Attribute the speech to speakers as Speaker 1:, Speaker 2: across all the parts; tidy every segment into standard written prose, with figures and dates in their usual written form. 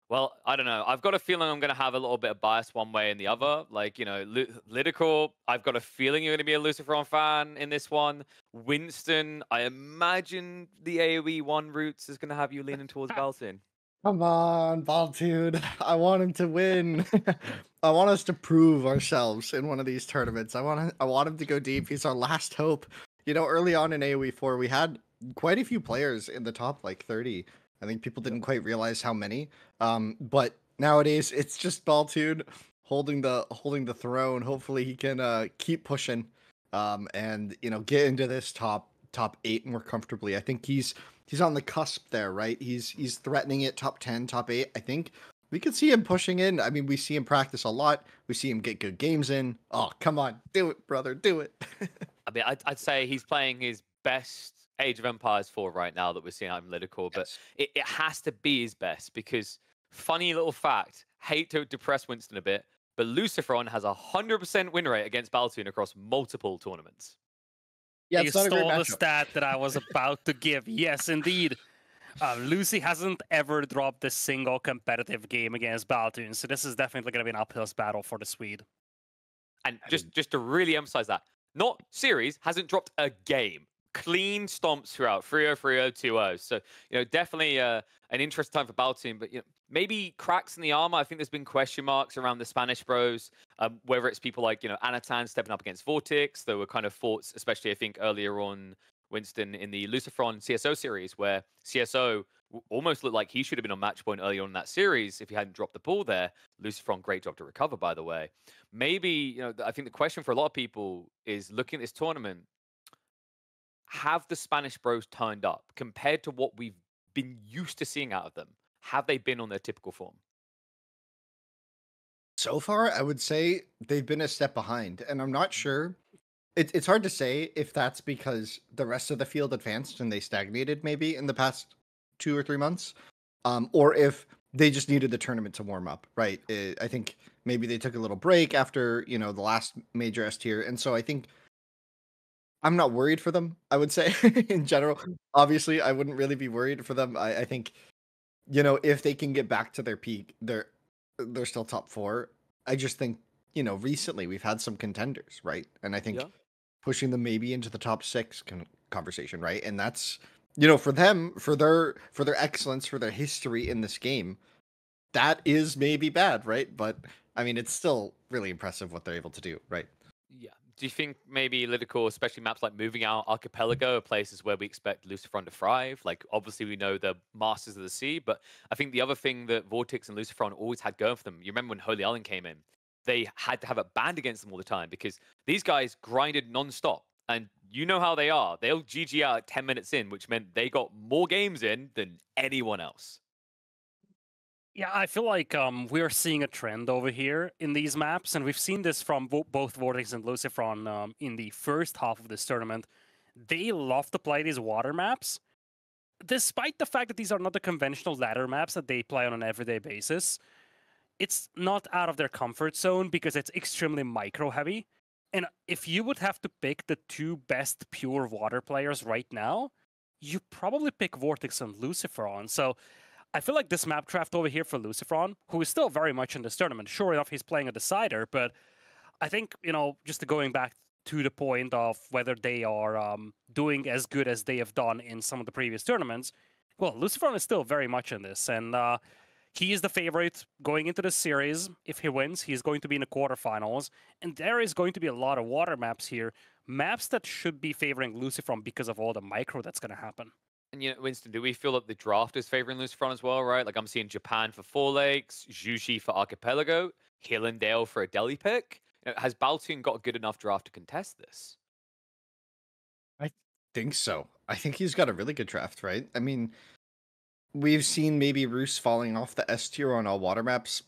Speaker 1: Well, I don't know. I've got a feeling I'm going to have a little bit of bias one way and the other. Like, Lidical, I've got a feeling you're going to be a LucifroN fan in this one. Winston, I imagine the AOE one roots is going to have you leaning towards Baltune.
Speaker 2: Come on, Baltune. I want him to win. I want us to prove ourselves in one of these tournaments. I want him to go deep. He's our last hope. You know, early on in AOE IV, we had quite a few players in the top like 30. I think people didn't quite realize how many. But nowadays it's just Baltune holding the throne. Hopefully he can keep pushing and get into this top 8 more comfortably. I think he's on the cusp there, right? He's threatening it top 10, top 8. I think we could see him pushing in. I mean, we see him practice a lot. We see him get good games in. Oh, come on, do it, brother, do it.
Speaker 1: I mean, I'd say he's playing his best Age of Empires 4 right now that we're seeing out in Lidical, but
Speaker 2: Yes.
Speaker 1: it has to be his best because, funny little fact, hate to depress Winston a bit, but LucifroN has a 100% win rate against Baltune across multiple tournaments.
Speaker 2: Yeah,
Speaker 3: You
Speaker 2: it's not a great
Speaker 3: stole the
Speaker 2: matchup.
Speaker 3: stat that I was about to give. Yes, indeed. Lucy hasn't ever dropped a single competitive game against Baltune, so this is definitely going to be an uphill battle for the Swede.
Speaker 1: And just to really emphasize that, not series, hasn't dropped a game. Clean stomps throughout, 3-0, 3-0, 2-0. So, definitely an interesting time for Baltune, but, maybe cracks in the armor. I think there's been question marks around the Spanish bros, whether it's people like, Anatan stepping up against Vortex. There were kind of thoughts, especially, I think, earlier on, Winston, in the LucifroN CSO series, where CSO almost looked like he should have been on match point earlier on in that series if he hadn't dropped the ball there. LucifroN, great job to recover, by the way. Maybe, I think the question for a lot of people is looking at this tournament, have the Spanish bros turned up compared to what we've been used to seeing out of them? Have they been on their typical form?
Speaker 2: So far, I would say they've been a step behind, and I'm not sure. It's hard to say if that's because the rest of the field advanced and they stagnated maybe in the past 2 or 3 months, or if they just needed the tournament to warm up, right? I think maybe they took a little break after the last major S tier, and so I think I'm not worried for them. I would say in general, obviously, I wouldn't really be worried for them. I think if they can get back to their peak, they're still top 4. I just think recently we've had some contenders, right? And I think
Speaker 1: Yeah.
Speaker 2: pushing them maybe into the top 6 conversation, right? And that's for them, for their excellence, for their history in this game, that is maybe bad, right? But I mean, it's still really impressive what they're able to do, right?
Speaker 1: Yeah. Do you think maybe Lidical, especially maps like Moving Out, Archipelago, are places where we expect LucifroN to thrive? Like, obviously, we know the Masters of the Sea, but I think the other thing that Vortex and LucifroN always had going for them, you remember when Holy Island came in, they had to have it banned against them all the time because these guys grinded non-stop. And you know how they are. They'll GG out at 10 minutes in, which meant they got more games in than anyone else.
Speaker 3: Yeah, I feel like we're seeing a trend over here in these maps, and we've seen this from both Vortex and LucifroN in the first half of this tournament. They love to play these water maps, despite the fact that these are not the conventional ladder maps that they play on an everyday basis. It's not out of their comfort zone because it's extremely micro heavy. And if you would have to pick the 2 best pure water players right now, you probably pick Vortex and LucifroN. So I feel like this map draft over here for LucifroN, who is still very much in this tournament, sure enough, he's playing a decider, but I think, just going back to the point of whether they are doing as good as they have done in some of the previous tournaments, well, LucifroN is still very much in this, and he is the favorite going into the series. If he wins, he's going to be in the quarterfinals, and there is going to be a lot of water maps here, maps that should be favoring LucifroN because of all the micro that's going to happen.
Speaker 1: And Winston, do we feel that the draft is favoring LucifroN as well, right? Like I'm seeing Japan for Four Lakes, Jushi for Archipelago, Hillendale for a Delhi pick. Has Baltune got a good enough draft to contest this?
Speaker 2: I think so. I think he's got a really good draft, right? I mean, we've seen maybe Roos falling off the S tier on all water maps,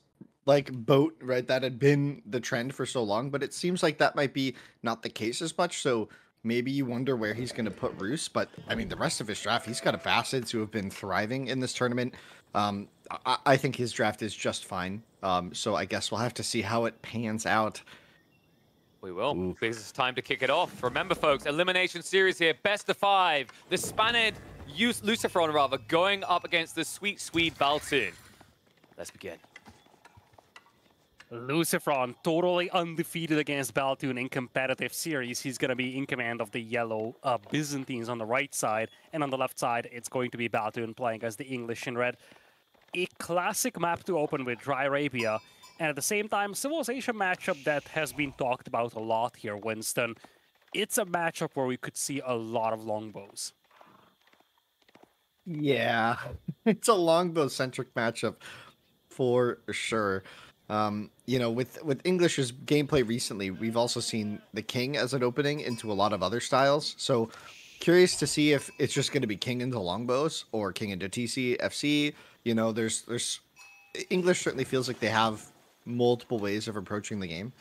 Speaker 2: like Boat, right? That had been the trend for so long, but it seems like that might be not the case as much. So maybe you wonder where he's going to put Roos. But I mean, the rest of his draft, he's got a Bassids who have been thriving in this tournament. I think his draft is just fine. So I guess we'll have to see how it pans out.
Speaker 1: We will.
Speaker 2: Ooh.
Speaker 1: Because it's time to kick it off. Remember, folks, elimination series here, best of 5. The LucifroN, rather, going up against the sweet Swede Baltune. Let's begin.
Speaker 3: LucifroN totally undefeated against Baltune in competitive series. He's going to be in command of the yellow Byzantines on the right side, and on the left side, it's going to be Baltune playing as the English in red. A classic map to open with Dry Arabia, and at the same time, Civilization matchup that has been talked about a lot here, Winston. It's a matchup where we could see a lot of longbows.
Speaker 2: Yeah, it's a longbow-centric matchup for sure. You know, with English's gameplay recently, we've also seen the King as an opening into a lot of other styles. So curious to see if it's just going to be King into longbows or King into TC, FC. You know, there's English certainly feels like they have multiple ways of approaching the game.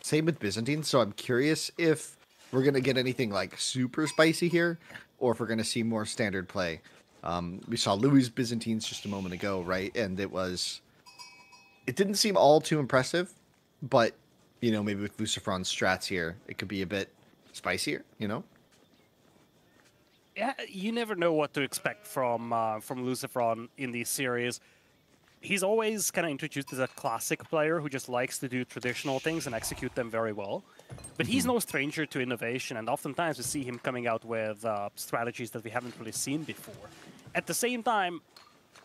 Speaker 2: Same with Byzantine. So I'm curious if we're going to get anything like super spicy here, or if we're going to see more standard play. We saw Louis' Byzantines just a moment ago, right? And it didn't seem all too impressive, but, you know, maybe with LucifroN's strats here, it could be a bit spicier, you know?
Speaker 3: Yeah, you never know what to expect from LucifroN in these series. He's always kind of introduced as a classic player who just likes to do traditional things and execute them very well. But he's no stranger to innovation, and oftentimes we see him coming out with strategies that we haven't really seen before. At the same time,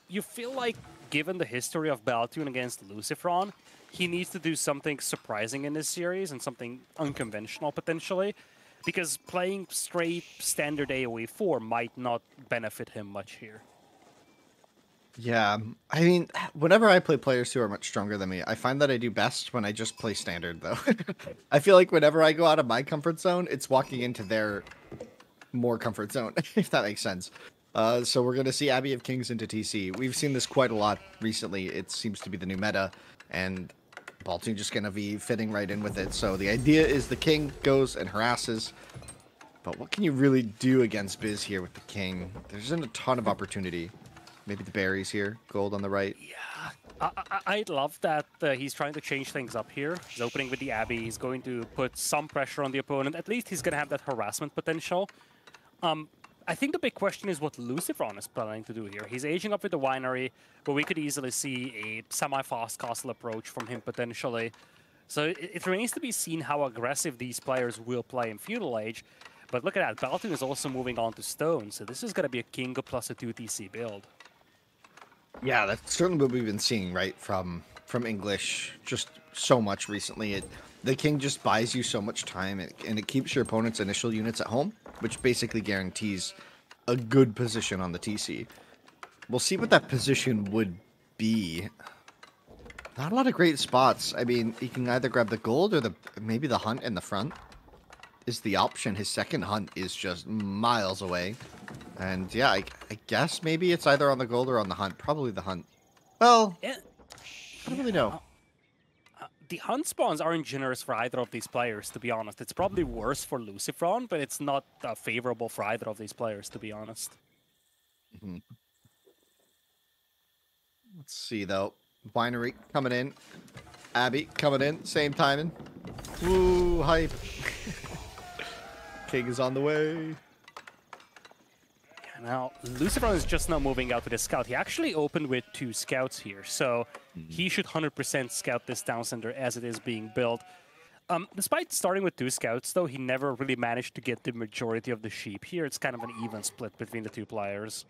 Speaker 3: you feel like, given the history of Baltune against LucifroN, he needs to do something surprising in this series and something unconventional potentially, because playing straight standard AOE IV might not benefit him much here.
Speaker 2: Yeah, I mean, whenever I play players who are much stronger than me, I find that I do best when I just play standard, though. I feel like whenever I go out of my comfort zone, it's walking into their more comfort zone, if that makes sense. So we're going to see Abbey of Kings into TC. We've seen this quite a lot recently. It seems to be the new meta, and Baltune just going to be fitting right in with it. So the idea is the King goes and harasses. But what can you really do against Biz here with the King? There isn't a ton of opportunity. Maybe the berries here, gold on the right.
Speaker 3: Yeah, I love that he's trying to change things up here. He's opening with the Abbey. He's going to put some pressure on the opponent. At least he's going to have that harassment potential. I think the big question is what LucifroN is planning to do here. He's aging up with the Winery, but we could easily see a semi-fast castle approach from him potentially. So it remains to be seen how aggressive these players will play in Feudal Age. But look at that, Baltune is also moving on to Stone, so this is going to be a King plus a 2 TC build.
Speaker 2: Yeah, that's certainly what we've been seeing, right, from English just so much recently. The King just buys you so much time, and it keeps your opponent's initial units at home, which basically guarantees a good position on the TC. We'll see what that position would be. Not a lot of great spots. I mean, he can either grab the gold or maybe the hunt in the front is the option. His second hunt is just miles away. And yeah, I guess maybe it's either on the gold or on the hunt. Probably the hunt. Well, I don't really know.
Speaker 3: The hunt spawns aren't generous for either of these players, to be honest. It's probably worse for LucifroN, but it's not favorable for either of these players, to be honest.
Speaker 2: Let's see, though. Winery coming in. Abbey coming in. Same timing. Woo, hype. King is on the way.
Speaker 3: Now, LucifroN is just now moving out with his scout. He actually opened with 2 scouts here, so he should 100% scout this town center as it is being built. Despite starting with 2 scouts, though, he never really managed to get the majority of the sheep. Here, it's kind of an even split between the 2 players.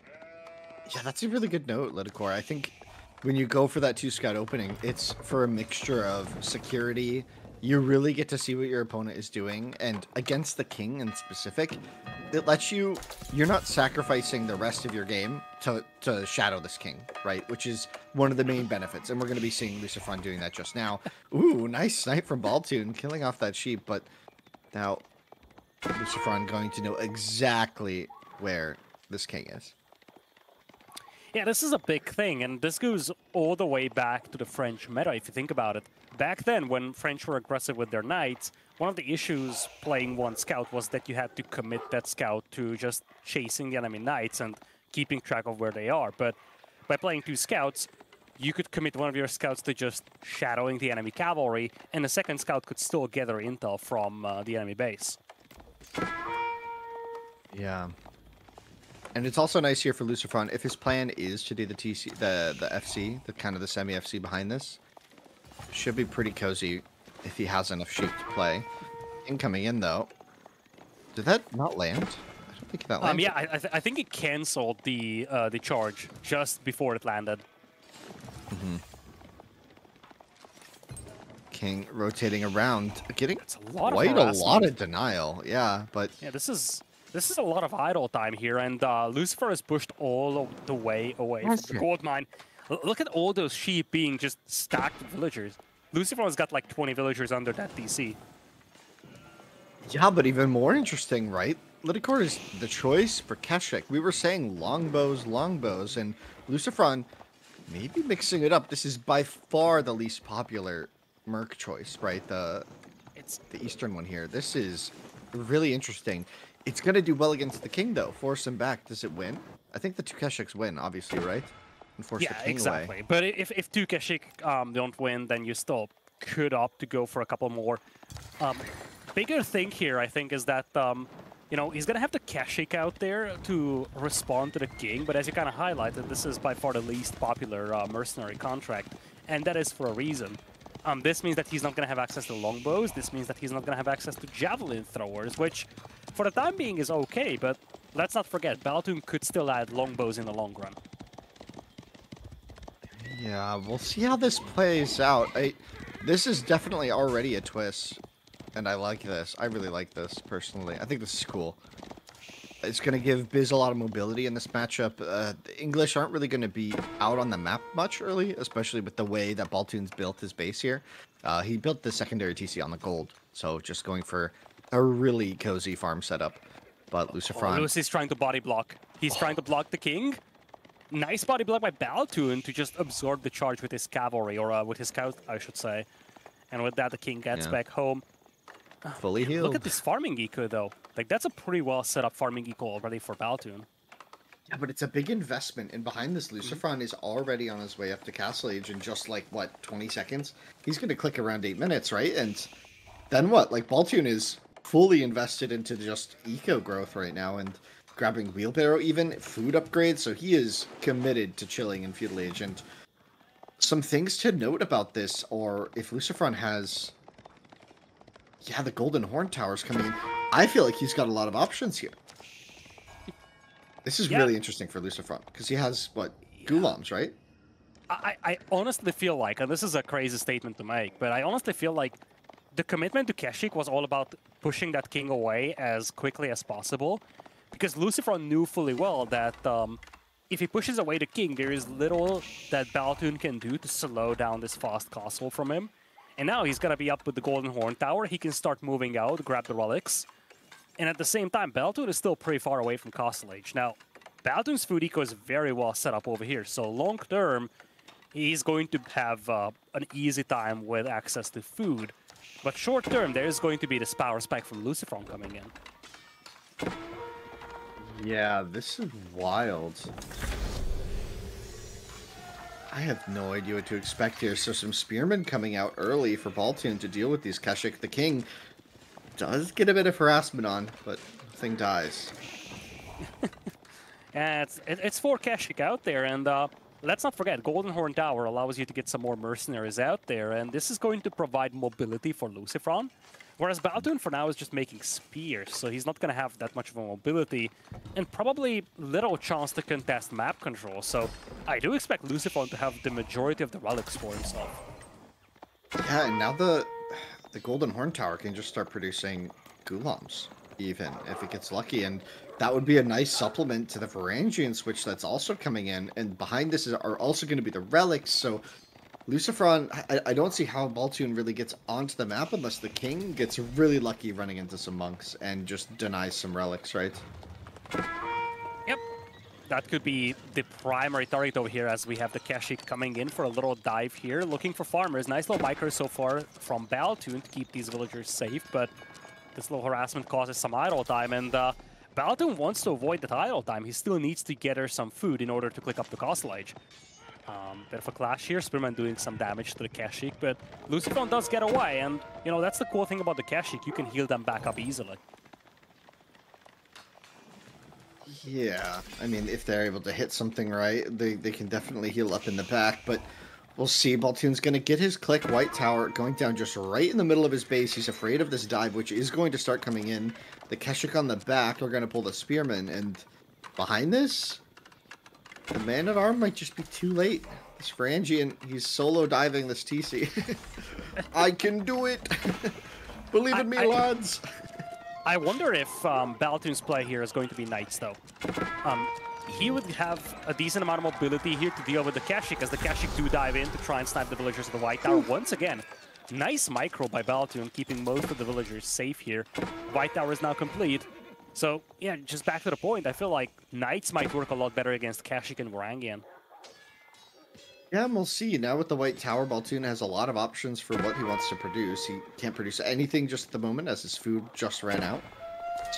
Speaker 2: Yeah, that's a really good note, Lidicor. I think when you go for that 2 scout opening, it's for a mixture of security. You really get to see what your opponent is doing, and against the King in specific, it lets you... You're not sacrificing the rest of your game to shadow this King, right? Which is one of the main benefits, and we're going to be seeing LucifroN doing that just now. Ooh, nice snipe from Baltune, killing off that sheep, but now LucifroN going to know exactly where this King is.
Speaker 3: Yeah, this is a big thing, and this goes all the way back to the French meta, if you think about it. Back then, when French were aggressive with their knights, one of the issues playing 1 scout was that you had to commit that scout to just chasing the enemy knights and keeping track of where they are. But by playing 2 scouts, you could commit one of your scouts to just shadowing the enemy cavalry, and the second scout could still gather intel from the enemy base.
Speaker 2: Yeah. And it's also nice here for LucifroN, if his plan is to do the TC, the FC, the kind of the semi-FC behind this, should be pretty cozy if he has enough sheep to play. Incoming in, though. Did that not land? I don't think that landed.
Speaker 3: Yeah, I think it canceled the charge just before it landed.
Speaker 2: Mm-hmm. King rotating around, getting quite a lot of denial. Yeah, but
Speaker 3: yeah, this is a lot of idle time here, and LucifroN is pushed all the way away from the gold mine. Look at all those sheep being just stacked with villagers. LucifroN's got like 20 villagers under that DC.
Speaker 2: Yeah, but even more interesting, right? Lidicor is the choice for Keshik. We were saying longbows, and LucifroN maybe mixing it up. This is by far the least popular Merc choice, right? It's the Eastern one here. This is really interesting. It's going to do well against the King, though. Force him back. Does it win? I think the two Keshiks win, obviously, right? And force the King
Speaker 3: exactly.
Speaker 2: away.
Speaker 3: But if two Keshik don't win, then you still could opt to go for a couple more. Bigger thing here, I think, is that you know, he's gonna have the Keshik out there to respond to the King. But as you kind of highlighted, this is by far the least popular mercenary contract, and that is for a reason. This means that he's not going to have access to longbows. This means that he's not going to have access to javelin throwers, which, for the time being, is okay. But let's not forget, Baltune could still add longbows in the long run.
Speaker 2: Yeah, we'll see how this plays out. This is definitely already a twist, and I like this. I really like this, personally. I think this is cool. It's going to give Biz a lot of mobility in this matchup. The English aren't really going to be out on the map much early, especially with the way that Baltune's built his base here. He built the secondary TC on the gold, so just going for a really cozy farm setup. But LucifroN...
Speaker 3: Lucy's trying to body block. He's trying to block the King. Nice body block by Baltune to just absorb the charge with his cavalry, or with his scout, I should say. And with that, the King gets back home.
Speaker 2: Fully healed.
Speaker 3: Look at this farming eco, though. Like, that's a pretty well set up farming eco already for Baltune.
Speaker 2: Yeah, but it's a big investment, and behind this, LucifroN is already on his way up to Castle Age in just, like, what, 20 seconds? He's going to click around 8 minutes, right? And then what? Like, Baltune is fully invested into just eco growth right now, and grabbing wheelbarrow even, food upgrades, so he is committed to chilling in Feudal Age. And some things to note about this, or if LucifroN has... Yeah, the Golden Horn Tower's coming in. I feel like he's got a lot of options here. This is really interesting for LucifroN, because he has, what, Gulams, right?
Speaker 3: I honestly feel like, and this is a crazy statement to make, but I honestly feel like the commitment to Keshik was all about pushing that King away as quickly as possible, because LucifroN knew fully well that if he pushes away the King, there is little that Baltune can do to slow down this fast castle from him. And now he's gonna be up with the Golden Horn Tower. He can start moving out, grab the relics. And at the same time, Baltune is still pretty far away from Castle Age. Now, Baltune's food eco is very well set up over here. So long term, he's going to have an easy time with access to food. But short term, there's going to be this power spike from LucifroN coming in.
Speaker 2: Yeah, this is wild. I have no idea what to expect here. So some spearmen coming out early for Baltune to deal with these Keshik. The King does get a bit of harassment on, but nothing dies.
Speaker 3: Yeah, it's 4 Keshik out there, and let's not forget, Golden Horn Tower allows you to get some more mercenaries out there, and this is going to provide mobility for LucifroN. Whereas Baltune for now is just making spears, so he's not going to have that much of a mobility, and probably little chance to contest map control. So I do expect LucifroN to have the majority of the relics for himself.
Speaker 2: Yeah, and now the Golden Horn Tower can just start producing Gulams, even, if it gets lucky, and that would be a nice supplement to the Varangian switch that's also coming in, and behind this are also going to be the relics, so LucifroN, I don't see how Baltune really gets onto the map unless the King gets really lucky running into some monks and just denies some relics, right?
Speaker 3: Yep. That could be the primary target over here as we have the Keshik coming in for a little dive here, looking for farmers. Nice little micro so far from Baltune to keep these villagers safe, but this little harassment causes some idle time, and Baltune wants to avoid that idle time. He still needs to get her some food in order to click up the Castle Age. Bit of a clash here, Spearman doing some damage to the Keshik, but LucifroN does get away, and, you know, that's the cool thing about the Keshik, you can heal them back up easily.
Speaker 2: Yeah, I mean, if they're able to hit something right, they can definitely heal up in the back, but we'll see. Baltune's going to get his click. White Tower going down just right in the middle of his base. He's afraid of this dive, which is going to start coming in. The Keshik on the back are going to pull the Spearman, and behind this, the Man-at-Arm might just be too late. This Varangian, he's solo diving this TC. I can do it! Believe in me, lads!
Speaker 3: I wonder if Baltune's play here is going to be Knights, though. He would have a decent amount of mobility here to deal with the Keshik, as the Keshik do dive in to try and snipe the villagers of the White Tower. Once again, nice micro by Baltune, keeping most of the villagers safe here. White Tower is now complete. So, yeah, just back to the point, I feel like Knights might work a lot better against Keshik and Varangian.
Speaker 2: Yeah, and we'll see. Now with the White Tower, Baltune has a lot of options for what he wants to produce. He can't produce anything just at the moment, as his food just ran out.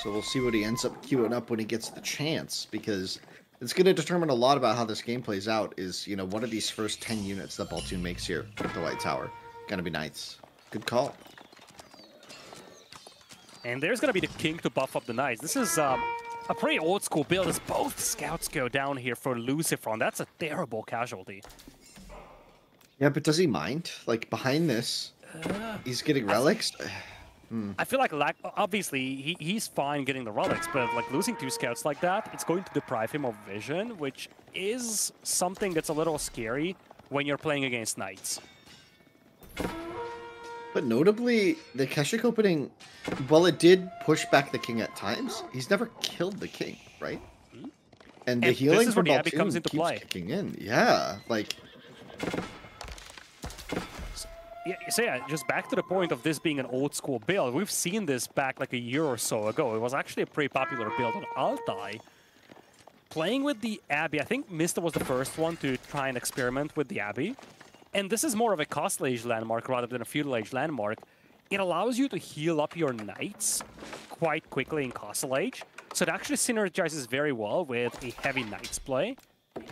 Speaker 2: So we'll see what he ends up queuing up when he gets the chance, because it's going to determine a lot about how this game plays out. Is, you know, one of these first 10 units that Baltune makes here with the White Tower going to be Knights. Good call.
Speaker 3: And there's going to be the King to buff up the Knights. This is a pretty old school build, as both scouts go down here for LucifroN. That's a terrible casualty.
Speaker 2: Yeah, but does he mind? Like, behind this, he's getting relics.
Speaker 3: I feel like, obviously, he's fine getting the relics, but like losing 2 scouts like that, it's going to deprive him of vision, which is something that's a little scary when you're playing against Knights.
Speaker 2: But notably, the Keshik opening, while it did push back the king at times, he's never killed the king, right? And the healing from Baltune comes into play. Kicking in. Yeah, like...
Speaker 3: Yeah, just back to the point of this being an old school build. We've seen this back like a year or so ago. It was actually a pretty popular build on Altai. Playing with the Abbey, I think Mista was the first one to try and experiment with the Abbey. And this is more of a Castle Age landmark rather than a Feudal Age landmark. It allows you to heal up your Knights quite quickly in Castle Age. So it actually synergizes very well with a heavy Knights play.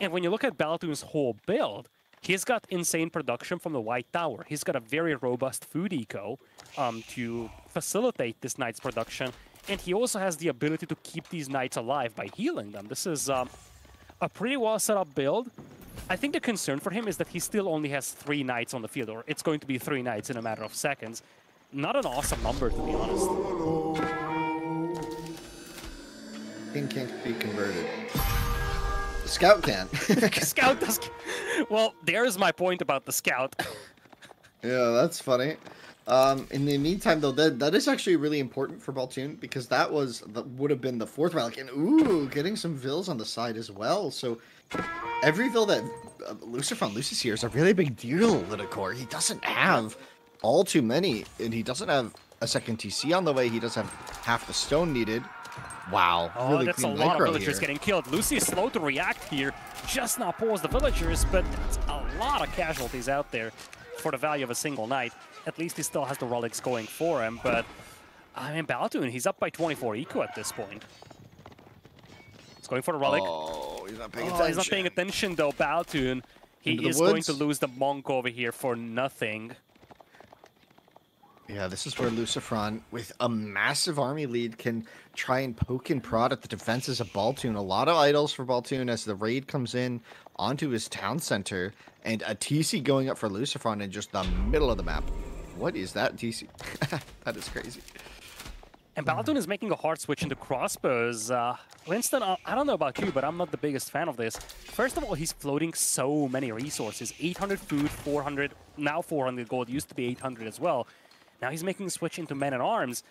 Speaker 3: And when you look at Baltune's whole build, he's got insane production from the White Tower. He's got a very robust food eco to facilitate this Knight's production. And he also has the ability to keep these Knights alive by healing them. This is a pretty well set up build. I think the concern for him is that he still only has 3 Knights on the field, or it's going to be 3 Knights in a matter of seconds. Not an awesome number, to be honest.
Speaker 2: King can't be converted. Scout can.
Speaker 3: Scout does. Well, there's my point about the Scout.
Speaker 2: Yeah, that's funny. In the meantime, though, that is actually really important for Baltune, because that would have been the 4th relic, and ooh, getting some vills on the side as well. So every vill that LucifroN loses here is a really big deal, Lidakor. He doesn't have all too many, and he doesn't have a second TC on the way. He does have half the stone needed. Wow.
Speaker 3: Oh,
Speaker 2: really
Speaker 3: that's a lot of villagers getting killed. Lucy is slow to react here. Just now pulls the villagers, but that's a lot of casualties out there for the value of a single knight. At least he still has the relics going for him, but I mean, Baltune, he's up by 24 eco at this point. He's going for the relic.
Speaker 2: Oh, he's not paying attention.
Speaker 3: He's not paying attention, though, Baltune. He is going to lose the monk over here for nothing.
Speaker 2: Yeah, this is where LucifroN, with a massive army lead, can try and poke and prod at the defenses of Baltune. A lot of idols for Baltune as the raid comes in onto his town center, and a TC going up for LucifroN in just the middle of the map. What is that TC? That is crazy.
Speaker 3: And Baltune is making a hard switch into crossbows. Winston, I don't know about you, but I'm not the biggest fan of this. First of all, he's floating so many resources. 800 food, 400, now 400 gold, used to be 800 as well. Now he's making a switch into men-at-arms.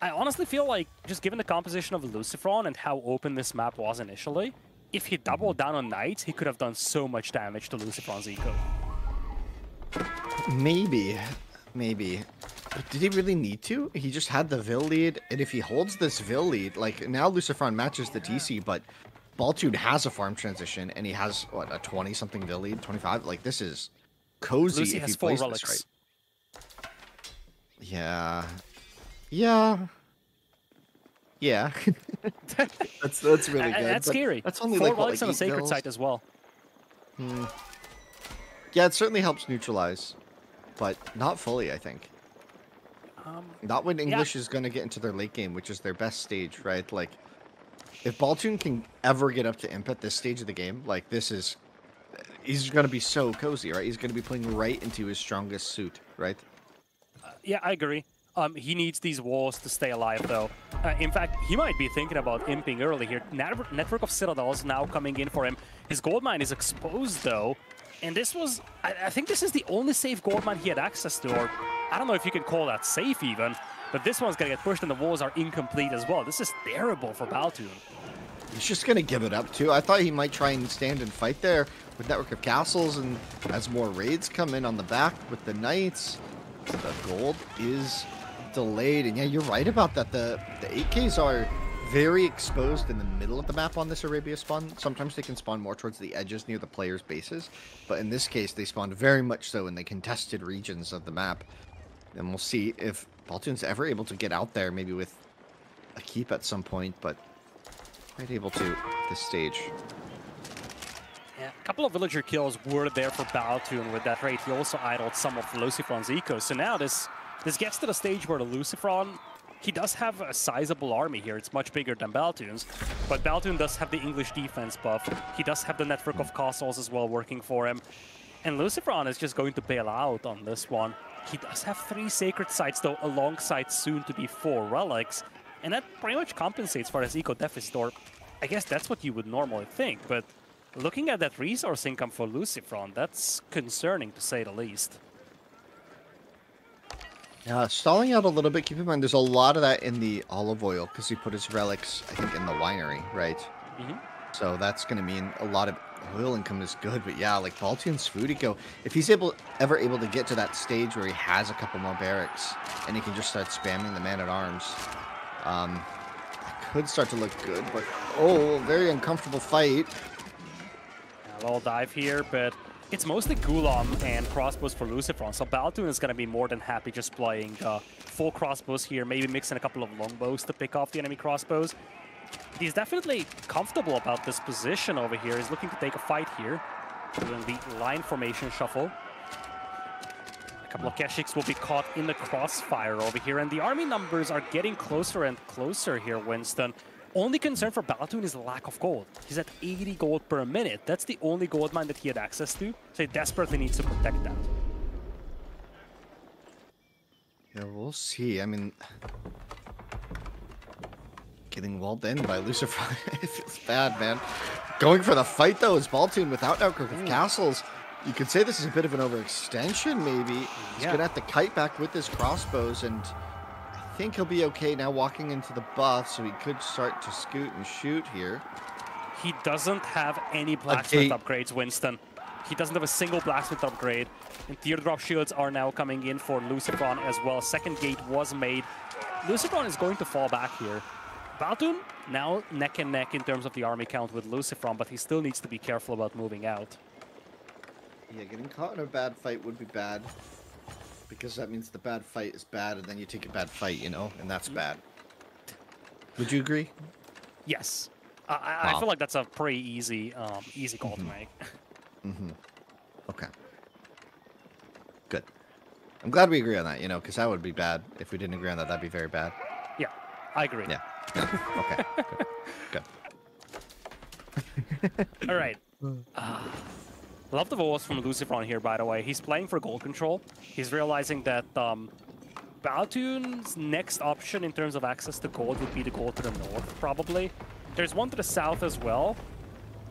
Speaker 3: I honestly feel like, just given the composition of LucifroN and how open this map was initially, if he doubled down on Knights, he could have done so much damage to LucifroN's eco.
Speaker 2: Maybe. But did he really need to? He just had the Vill lead, and if he holds this Vill lead, like, now LucifroN matches the TC, but Baltune has a farm transition, and he has, what, a 20-something Vill lead? 25? Like, this is cozy
Speaker 3: Lucy
Speaker 2: if
Speaker 3: has
Speaker 2: he
Speaker 3: 4
Speaker 2: plays
Speaker 3: relics.
Speaker 2: this right. Yeah. Yeah. that's really good.
Speaker 3: That's scary.
Speaker 2: That's only
Speaker 3: 4
Speaker 2: like,
Speaker 3: relics
Speaker 2: what,
Speaker 3: on
Speaker 2: like
Speaker 3: a sacred
Speaker 2: vills?
Speaker 3: site as well.
Speaker 2: Yeah, it certainly helps neutralize, but not fully, I think. Not when English is going to get into their late game, which is their best stage, right? Like, if Baltune can ever get up to imp at this stage of the game, like he's going to be so cozy, right? He's going to be playing right into his strongest suit, right?
Speaker 3: Yeah, I agree. He needs these walls to stay alive, though. In fact, he might be thinking about imping early here. Network of Citadels now coming in for him. His gold mine is exposed, though. And this was... I think this is the only safe gold mine he had access to, or I don't know if you can call that safe, even. But this one's going to get pushed, and the walls are incomplete as well. This is terrible for Baltune.
Speaker 2: He's just going to give it up, too. I thought he might try and stand and fight there with Network of Castles, and as more raids come in on the back with the Knights, the gold is delayed. And yeah, you're right about that. The 8Ks are very exposed in the middle of the map on this Arabia spawn. Sometimes they can spawn more towards the edges near the players' bases, but in this case, they spawned very much so in the contested regions of the map. And we'll see if Baltune's ever able to get out there, maybe with a keep at some point, but quite able to at this stage.
Speaker 3: Yeah, a couple of villager kills were there for Baltune with that raid. He also idled some of LucifroN's eco. So now this gets to the stage where the LucifroN, he does have a sizable army here. It's much bigger than Baltune's, but Baltune does have the English defense buff. He does have the Network of Castles as well working for him. And LucifroN is just going to bail out on this one. He does have 3 sacred sites, though, alongside soon-to-be 4 relics. And that pretty much compensates for his eco deficit, or I guess that's what you would normally think. But looking at that resource income for LucifroN, that's concerning to say the least.
Speaker 2: Yeah, stalling out a little bit. Keep in mind, there's a lot of that in the olive oil because he put his relics, I think, in the winery, right?
Speaker 3: Mm-hmm.
Speaker 2: So that's going to mean a lot of oil income is good. But yeah, like Baltune's food eco, if he's ever able to get to that stage where he has a couple more barracks and he can just start spamming the man-at-arms, it could start to look good. But, oh, very uncomfortable fight.
Speaker 3: A little dive here, but it's mostly Gulam and crossbows for LucifroN, so Baltune is going to be more than happy just playing full crossbows here, maybe mixing a couple of longbows to pick off the enemy crossbows. He's definitely comfortable about this position over here. He's looking to take a fight here, doing the line formation shuffle. A couple of Keshiks will be caught in the crossfire over here, and the army numbers are getting closer and closer here, Winston. Only concern for Baltune is the lack of gold. He's at 80 gold per minute. That's the only gold mine that he had access to, so he desperately needs to protect that.
Speaker 2: Yeah, we'll see. I mean, getting walled in by LucifroN, it feels bad, man. Going for the fight, though, is Baltune without Network of Castles. You could say this is a bit of an overextension, maybe. He's going to have to kite back with his crossbows, and I think he'll be okay now walking into the buff, so he could start to scoot and shoot here.
Speaker 3: He doesn't have any blacksmith upgrades, Winston. He doesn't have a single blacksmith upgrade. And teardrop shields are now coming in for LucifroN as well. Second gate was made. LucifroN is going to fall back here. Baltune now neck and neck in terms of the army count with LucifroN, but he still needs to be careful about moving out.
Speaker 2: Yeah, getting caught in a bad fight would be bad, because that means the bad fight is bad, and then you take a bad fight, you know, and that's bad. Would you agree?
Speaker 3: Yes. I feel like that's a pretty easy call to make.
Speaker 2: Okay. Good. I'm glad we agree on that, you know, because that would be bad. If we didn't agree on that, that'd be very bad.
Speaker 3: Yeah, I agree.
Speaker 2: Yeah. Okay. Good.
Speaker 3: All right. Love the voice from LucifroN here, by the way. He's playing for gold control. He's realizing that Baltune's next option in terms of access to gold would be the gold to the north, probably. There's one to the south as well,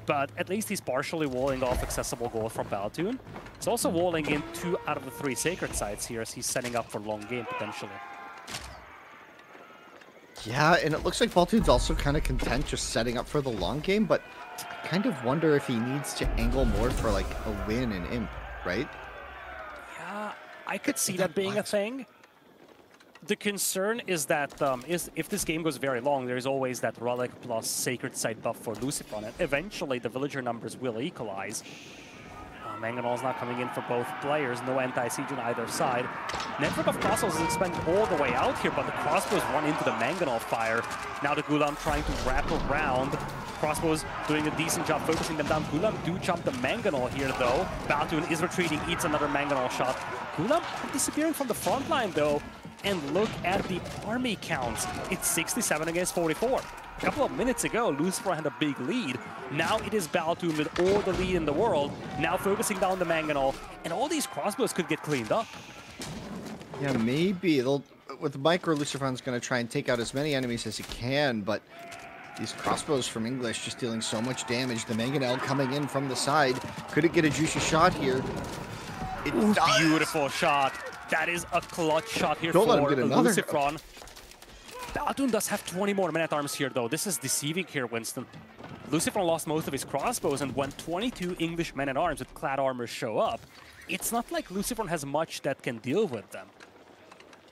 Speaker 3: but at least he's partially walling off accessible gold from Baltune. He's also walling in 2 out of the 3 sacred sites here as he's setting up for long game, potentially.
Speaker 2: Yeah, and it looks like Baltune's also kind of content just setting up for the long game, but I kind of wonder if he needs to angle more for, like, a win in Imp, right?
Speaker 3: Yeah, I could see that being a thing. The concern is that if this game goes very long, there's always that relic plus sacred site buff for LucifroN, and eventually the villager numbers will equalize. Mangonel's not coming in for both players, no anti-siege on either side. Network of Castles is expanded all the way out here, but the crossbows run into the Mangonel fire. Now the Gulam trying to wrap around. Crossbows doing a decent job focusing them down. Gulam do jump the Mangonel here, though. Baltune is retreating, eats another Mangonel shot. Gulam disappearing from the front line, though. And look at the army counts. It's 67 against 44. A couple of minutes ago, LucifroN had a big lead. Now it is Baltune with all the lead in the world, now focusing down the Mangonel, and all these crossbows could get cleaned up.
Speaker 2: Yeah, maybe. With Micro, LucifroN's going to try and take out as many enemies as he can, but these crossbows from English just dealing so much damage. The Mangonel coming in from the side. Could it get a juicy shot here? It does.
Speaker 3: Beautiful shot. That is a clutch shot here
Speaker 2: Don't
Speaker 3: for
Speaker 2: let him get another.
Speaker 3: LucifroN. Baltune does have 20 more men-at-arms here, though. This is deceiving here, Winston. LucifroN lost most of his crossbows, and when 22 English men-at-arms with clad armor show up, it's not like LucifroN has much that can deal with them.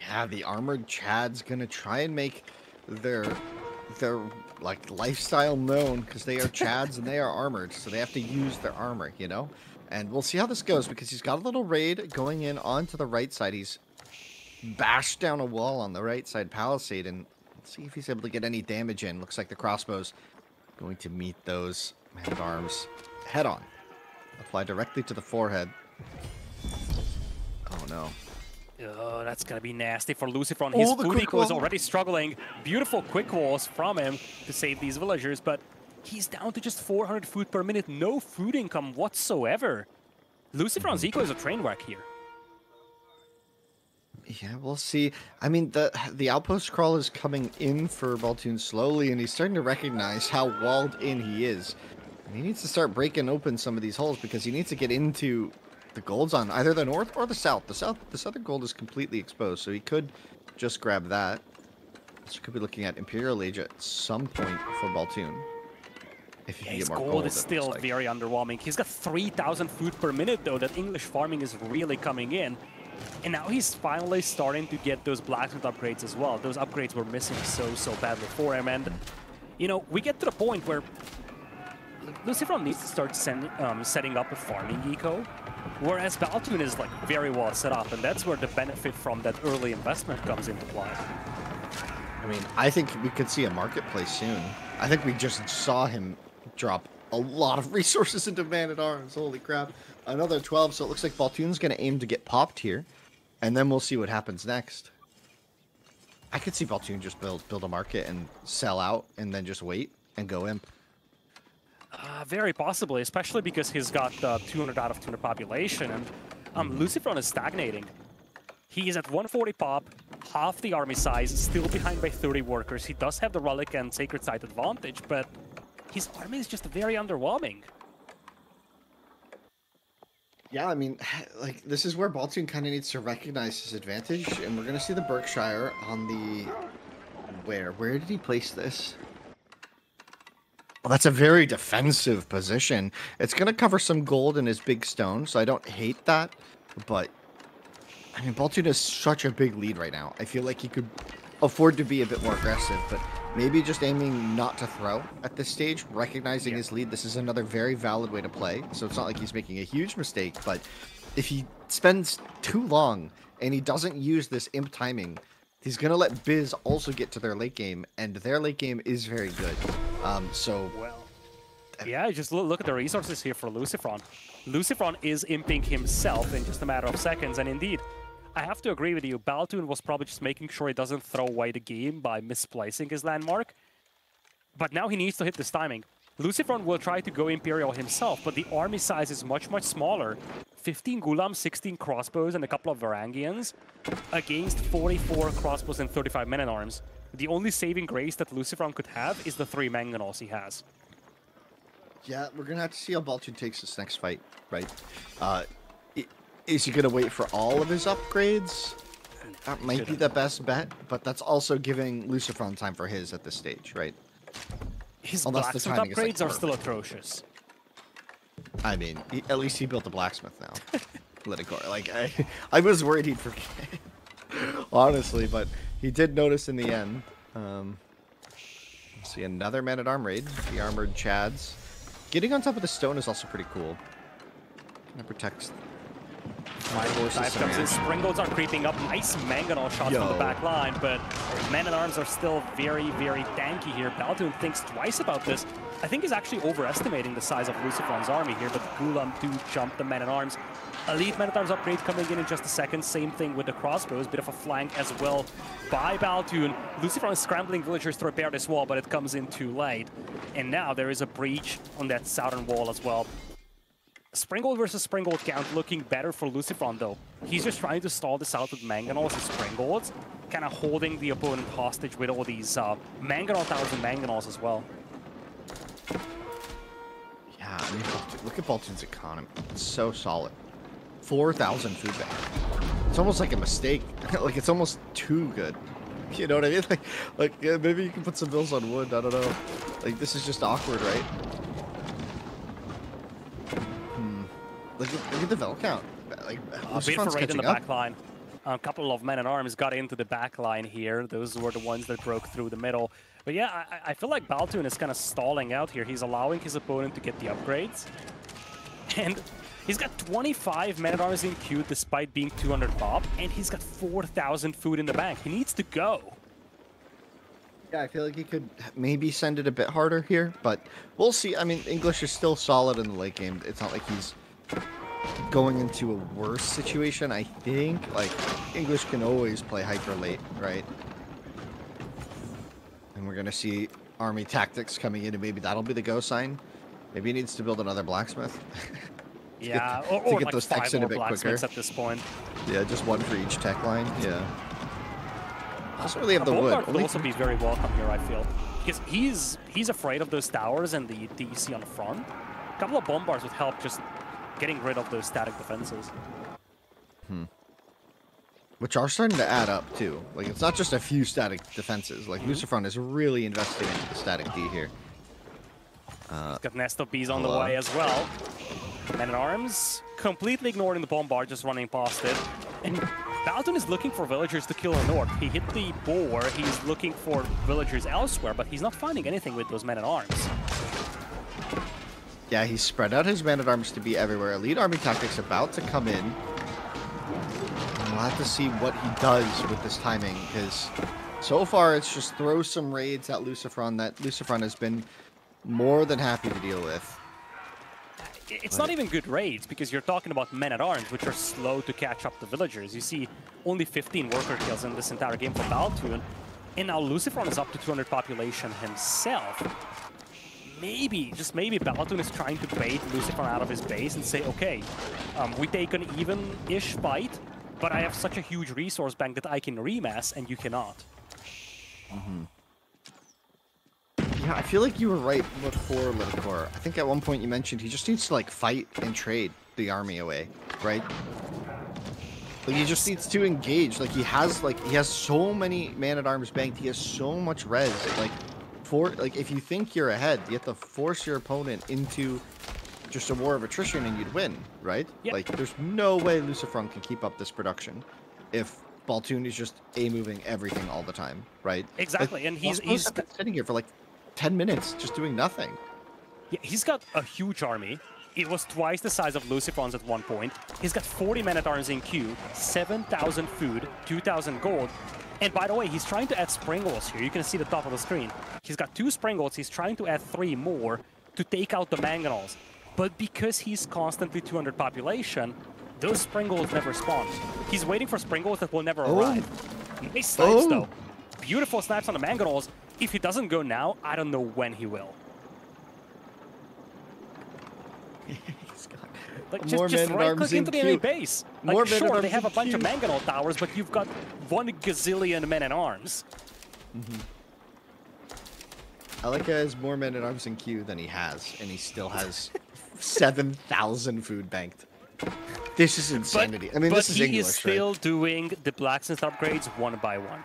Speaker 2: Yeah, the armored Chad's gonna try and make their like lifestyle known, because they are Chads and they are armored, so they have to use their armor, you know? And we'll see how this goes, because he's got a little raid going in onto the right side. He's bashed down a wall on the right side palisade, and let's see if he's able to get any damage in. Looks like the crossbows going to meet those man-at-arms head on. Apply directly to the forehead. Oh no.
Speaker 3: Oh, that's gonna be nasty for LucifroN. His food eco is already struggling. Beautiful quick walls from him to save these villagers, but he's down to just 400 food per minute. No food income whatsoever. LucifroN's eco is a train wreck here.
Speaker 2: Yeah, we'll see. I mean, the outpost crawl is coming in for Baltune slowly, and he's starting to recognize how walled in he is. And he needs to start breaking open some of these holes, because he needs to get into the golds on either the north or the south. The southern gold is completely exposed, so he could just grab that. So could be looking at Imperial Age at some point for Baltune. If you
Speaker 3: His
Speaker 2: get more
Speaker 3: gold is still
Speaker 2: like.
Speaker 3: very underwhelming. He's got 3,000 food per minute, though. That English farming is really coming in. And now he's finally starting to get those blacksmith upgrades as well. Those upgrades were missing so badly for him. And, you know, we get to the point where LucifroN needs to start setting up a farming eco, whereas Baltune is, like, very well set up. And that's where the benefit from that early investment comes into play.
Speaker 2: I mean, I think we could see a marketplace soon. I think we just saw him drop a lot of resources into Man-at-Arms. Holy crap. Another 12, so it looks like Baltune's going to aim to get popped here. And then we'll see what happens next. I could see Baltune just build a market and sell out and then just wait and go imp.
Speaker 3: Very possibly, especially because he's got 200 out of 200 population, and LucifroN is stagnating. He is at 140 pop, half the army size, still behind by 30 workers. He does have the Relic and Sacred Site advantage, but his army is just very underwhelming.
Speaker 2: Yeah, I mean, like, this is where Baltune kind of needs to recognize his advantage, and we're going to see the Berkshire on the... Where did he place this? Well, that's a very defensive position. It's going to cover some gold in his big stone, so I don't hate that, but... I mean, Baltune has such a big lead right now. I feel like he could afford to be a bit more aggressive, but maybe just aiming not to throw at this stage, recognizing his lead. This is another very valid way to play, so it's not like he's making a huge mistake, but if he spends too long and he doesn't use this imp timing, he's going to let Biz also get to their late game, and their late game is very good.
Speaker 3: Well, yeah, just look at the resources here for LucifroN. LucifroN is imping himself in just a matter of seconds, and indeed, I have to agree with you. Baltune was probably just making sure he doesn't throw away the game by misplacing his landmark. But now he needs to hit this timing. LucifroN will try to go Imperial himself, but the army size is much smaller. 15 Ghulams, 16 crossbows, and a couple of Varangians against 44 crossbows and 35 men-at-arms. The only saving grace that LucifroN could have is the 3 Mangonels he has.
Speaker 2: Yeah, we're going to have to see how Baltune takes this next fight, right? Is he going to wait for all of his upgrades? That might be the best bet, but that's also giving LucifroN time for his at this stage, right?
Speaker 3: His blacksmith upgrades are still atrocious.
Speaker 2: I mean, at least he built a blacksmith now. Let it go. Like, I was worried he'd forget, honestly, but he did notice in the end. See another man-at-arm raid. The armored Chads. Getting on top of the stone is also pretty cool. Kind of protects
Speaker 3: Dive comes in. Springboards are creeping up. Nice mangonel shots from the back line, but Man-at-Arms are still very, very tanky here. Baltune thinks twice about this. I think he's actually overestimating the size of LucifroN's army here, but the Gulam do jump the Man-at-Arms. Elite Man-at-Arms upgrade coming in just a second. Same thing with the crossbows. Bit of a flank as well by Baltune. LucifroN is scrambling villagers to repair this wall, but it comes in too late. And now there is a breach on that southern wall as well. Springgold versus Springgold count looking better for LucifroN though. He's just trying to stall this out with Mangonels and Springgolds, kind of holding the opponent hostage with all these Mangonel towers and Mangonels as well.
Speaker 2: Yeah, I mean, look at Baltune's economy. It's so solid. 4,000 food bank. It's almost like a mistake. Like, it's almost too good. You know what I mean? Like yeah, maybe you can put some bills on wood. I don't know. Like, this is just awkward, right? Look at the Vel count. Like,
Speaker 3: a bit of a raid in the back line. A couple of Men-at-Arms got into the back line here. Those were the ones that broke through the middle. But yeah, I feel like Baltune is kind of stalling out here. He's allowing his opponent to get the upgrades. And he's got 25 Men-at-Arms in queue despite being 200 pop. And he's got 4,000 food in the bank. He needs to go.
Speaker 2: Yeah, I feel like he could maybe send it a bit harder here. But we'll see. I mean, English is still solid in the late game. It's not like he's going into a worse situation, I think. Like, English can always play hyper late, right? And we're gonna see army tactics coming in, and maybe that'll be the go sign. Maybe he needs to build another blacksmith.
Speaker 3: Yeah,
Speaker 2: or
Speaker 3: get
Speaker 2: like
Speaker 3: those techs in a bit quicker at this point.
Speaker 2: Yeah, just one for each tech line. Yeah. Doesn't really have the wood.
Speaker 3: Would also be very welcome here, I feel, because he's afraid of those towers and the DC on the front. A couple of bombards would help just getting rid of those static defenses.
Speaker 2: Which are starting to add up, too. Like, it's not just a few static defenses. Like, LucifroN is really investing into the static D here.
Speaker 3: He's got Nest of Bees on the way as well. Men-at-Arms completely ignoring the bombard, just running past it. And Baltune is looking for villagers to kill in north. He hit the boar. He's looking for villagers elsewhere, but he's not finding anything with those Men-at-Arms.
Speaker 2: Yeah, he's spread out his Man-at-Arms to be everywhere. Elite Army Tactics about to come in. We'll have to see what he does with this timing, because so far it's just throw some raids at LucifroN that LucifroN has been more than happy to deal with.
Speaker 3: It's not even good raids, because you're talking about Men-at-Arms, which are slow to catch up the villagers. You see only 15 worker kills in this entire game for Baltune, and now LucifroN is up to 200 population himself. Maybe, just maybe, Baltune is trying to bait LucifroN out of his base and say, okay, we take an even-ish fight, but I have such a huge resource bank that I can remass, and you cannot.
Speaker 2: Yeah, I feel like you were right before Liticor. I think at one point you mentioned he just needs to, like, fight and trade the army away, right? Like, he just needs to engage. Like, he has so many Man-at-Arms banked. He has so much res. Like, if you think you're ahead, you have to force your opponent into just a war of attrition and you'd win, right?
Speaker 3: Yep.
Speaker 2: Like, there's no way LucifroN can keep up this production if Baltune is just A-moving everything all the time, right?
Speaker 3: Exactly,
Speaker 2: like,
Speaker 3: and he's
Speaker 2: been sitting here for like 10 minutes just doing nothing.
Speaker 3: Yeah, he's got a huge army. It was twice the size of LucifroN's at one point. He's got 40 Men-at-Arms in queue, 7,000 food, 2,000 gold. And by the way, he's trying to add Springgolds here. You can see the top of the screen. He's got 2 Springgolds. He's trying to add 3 more to take out the Mangonels. But because he's constantly 200 population, those Springgolds never spawn. He's waiting for Springgolds that will never arrive. Nice snipes, though. Beautiful snipes on the Mangonels. If he doesn't go now, I don't know when he will. Like, just right-click into the enemy base. Like, sure, they have a bunch of Mangonel towers, but you've got 1 gazillion Men-at-Arms.
Speaker 2: I like he has more Men-at-Arms in queue than he has, and he still has 7,000 food banked. This is insanity. I mean, this is English,
Speaker 3: he is still doing the blacksmith upgrades one by one.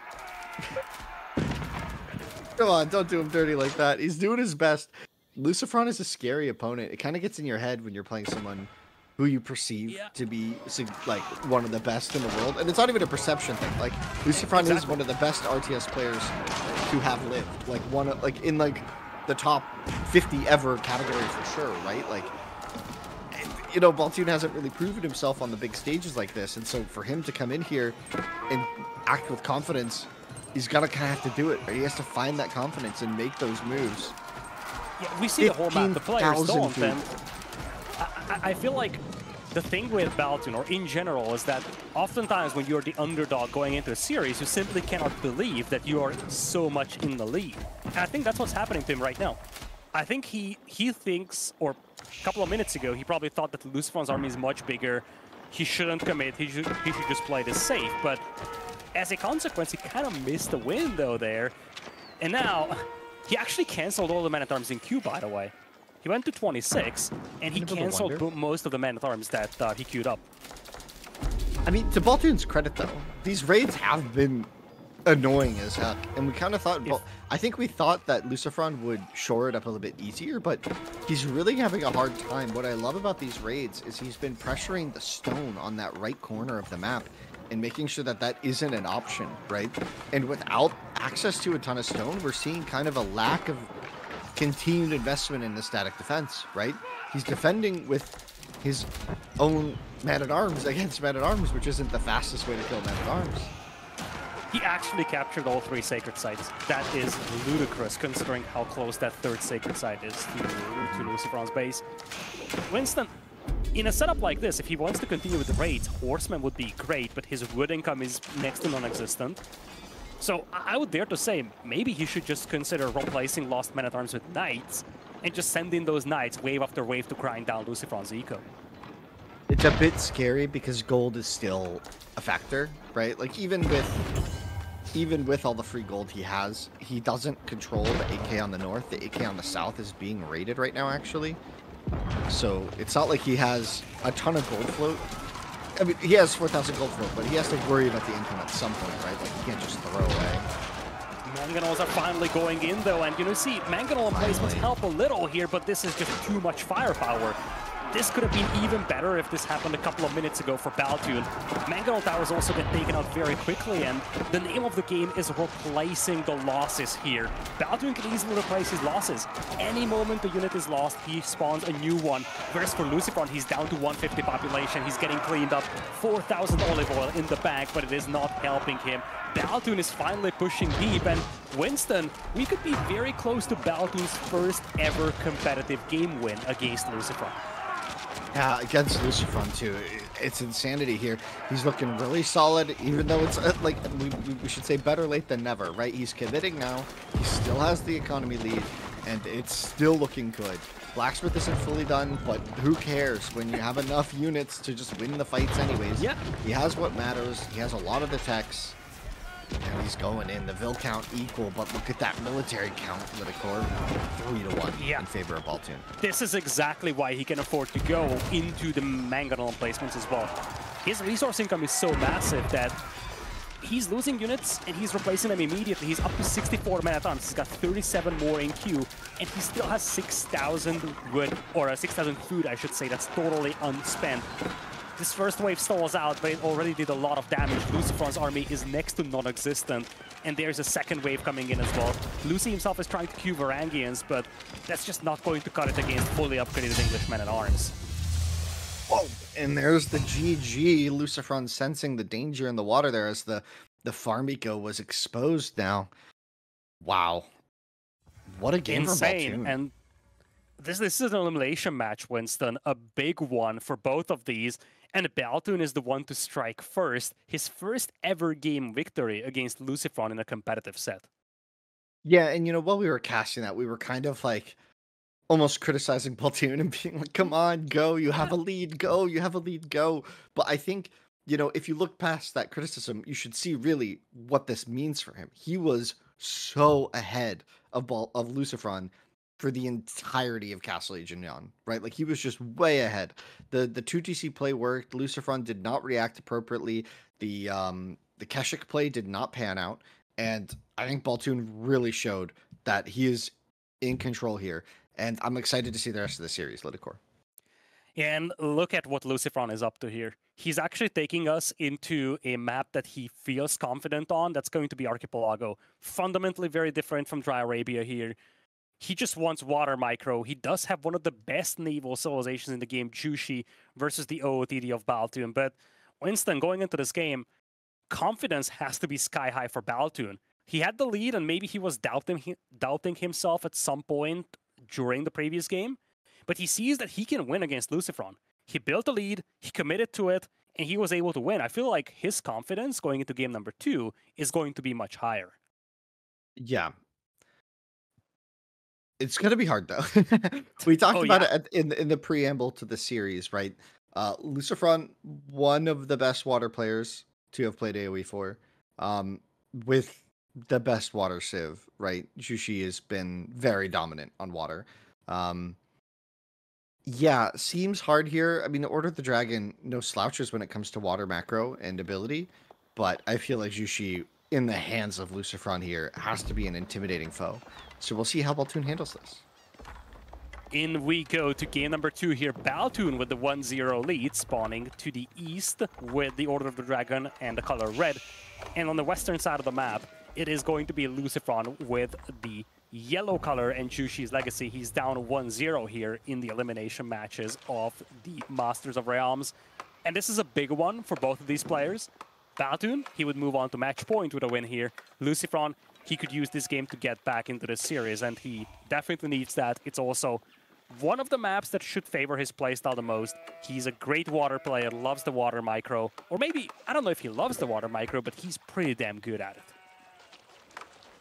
Speaker 2: Come on, don't do him dirty like that. He's doing his best. LucifroN is a scary opponent. It kind of gets in your head when you're playing someone who you perceive to be like one of the best in the world, and it's not even a perception thing. Like, LucifroN is one of the best RTS players to have lived. Like in like the top 50 ever category for sure, right? Like, you know, Baltune hasn't really proven himself on the big stages like this, and so for him to come in here and act with confidence, he's gonna kind of have to do it. Right? He has to find that confidence and make those moves.
Speaker 3: Yeah, we see the whole map. The players don't, and I feel like the thing with Baltune, or in general, is that oftentimes when you're the underdog going into a series, you simply cannot believe that you are so much in the lead. And I think that's what's happening to him right now. I think he thinks, or a couple of minutes ago, he probably thought that LucifroN's army is much bigger. He shouldn't commit. He should just play this safe. But as a consequence, he kind of missed the window there. And now, he actually canceled all the man-at-arms in queue, by the way. He went to 26, and he canceled most of the man-at-arms that he queued up.
Speaker 2: I mean, to Baltune's credit, though, these raids have been annoying as heck, and we kind of thought, I think we thought that LucifroN would shore it up a little bit easier, but he's really having a hard time. What I love about these raids is he's been pressuring the stone on that right corner of the map and making sure that that isn't an option, right? And without access to a ton of stone, we're seeing kind of a lack of continued investment in the static defense, right? He's defending with his own man-at-arms against man-at-arms, which isn't the fastest way to kill man-at-arms.
Speaker 3: He actually captured all 3 sacred sites. That is ludicrous, considering how close that 3rd sacred site is to LucifroN's base. Winston, in a setup like this, if he wants to continue with the raids, Horseman would be great, but his wood income is next to non-existent. So I would dare to say, maybe he should just consider replacing Lost Men-at-Arms with Knights, and just send in those Knights wave after wave to grind down LucifroN's eco.
Speaker 2: It's a bit scary because gold is still a factor, right? Like, even with all the free gold he has, he doesn't control the AK on the north. The AK on the south is being raided right now, actually. So it's not like he has a ton of gold float. I mean, he has 4,000 gold float, but he has to worry about the income at some point, right? Like, he can't just throw away.
Speaker 3: Mangonels are finally going in, though, and you know, see, Mangonel emplacements help a little here, but this is just too much firepower. This could have been even better if this happened a couple of minutes ago for Baltune. Mangonel towers also get taken out very quickly, and the name of the game is replacing the losses here. Baltune can easily replace his losses. Any moment the unit is lost, he spawns a new one. Whereas for LucifroN, he's down to 150 population. He's getting cleaned up, 4,000 olive oil in the bank, but it is not helping him. Baltune is finally pushing deep, and Winston, we could be very close to Baltune's first ever competitive game win against LucifroN.
Speaker 2: Yeah, against LucifroN too. It's insanity here. He's looking really solid, even though it's like we should say better late than never, right? He's committing now. He still has the economy lead, and it's still looking good. Blacksmith isn't fully done, but who cares when you have enough units to just win the fights anyways.
Speaker 3: Yeah.
Speaker 2: He has what matters. He has a lot of the techs. And he's going in. The Vil count equal, but look at that military count, LucifroN, 3-1 in favor of Baltune.
Speaker 3: This is exactly why he can afford to go into the Mangonel emplacements as well. His resource income is so massive that he's losing units and he's replacing them immediately. He's up to 64 man-at-arms. He's got 37 more in queue, and he still has 6,000 wood, or 6,000 food, I should say, that's totally unspent. This first wave stalls out, but it already did a lot of damage. LucifroN's army is next to non-existent, and there's a second wave coming in as well. Lucy himself is trying to queue Varangians, but that's just not going to cut it against fully upgraded English men-at-arms.
Speaker 2: Whoa! And there's the GG. LucifroN sensing the danger in the water there as the farm eco was exposed now. Wow. What a game for Baltune.
Speaker 3: And this is an elimination match, Winston, a big one for both of these. And Baltune is the one to strike first, his first ever game victory against LucifroN in a competitive set.
Speaker 2: Yeah, and you know, while we were casting that, we were kind of like almost criticizing Baltune and being like, come on, go, you have a lead, go, you have a lead, go. But I think, you know, if you look past that criticism, you should see really what this means for him. He was so ahead of LucifroN for the entirety of Castle Age and Neon, right? Like, he was just way ahead. The 2TC play worked. LucifroN did not react appropriately. The Keshik play did not pan out. And I think Baltune really showed that he is in control here. And I'm excited to see the rest of the series, LucifroN.
Speaker 3: And look at what LucifroN is up to here. He's actually taking us into a map that he feels confident on. That's going to be Archipelago. Fundamentally very different from Dry Arabia here. He just wants water micro. He does have one of the best naval civilizations in the game, Jushi, versus the OOTD of Baltune. But Winston, going into this game, confidence has to be sky high for Baltune. He had the lead, and maybe he was doubting himself at some point during the previous game, but he sees that he can win against LucifroN. He built a lead, he committed to it, and he was able to win. I feel like his confidence going into game number 2 is going to be much higher.
Speaker 2: Yeah. It's gonna be hard though. We talked about it in the preamble to the series, right? LucifroN, one of the best water players to have played AOE 4, with the best water civ, right? Jushi has been very dominant on water. Yeah, seems hard here. I mean, the Order of the Dragon, no slouches when it comes to water macro and ability, but I feel like Jushi, in the hands of LucifroN here, has to be an intimidating foe. So we'll see how Baltune handles this.
Speaker 3: In we go to game number 2 here. Baltune with the 1-0 lead, spawning to the east with the Order of the Dragon and the color red. And on the western side of the map, it is going to be LucifroN with the yellow color and Jushi's legacy. He's down 1-0 here in the elimination matches of the Masters of Realms. And this is a big one for both of these players. Baltune, he would move on to match point with a win here. LucifroN, he could use this game to get back into the series, and he definitely needs that. It's also one of the maps that should favor his playstyle the most. He's a great water player, loves the water micro. Or maybe, I don't know if he loves the water micro, but he's pretty damn good at it.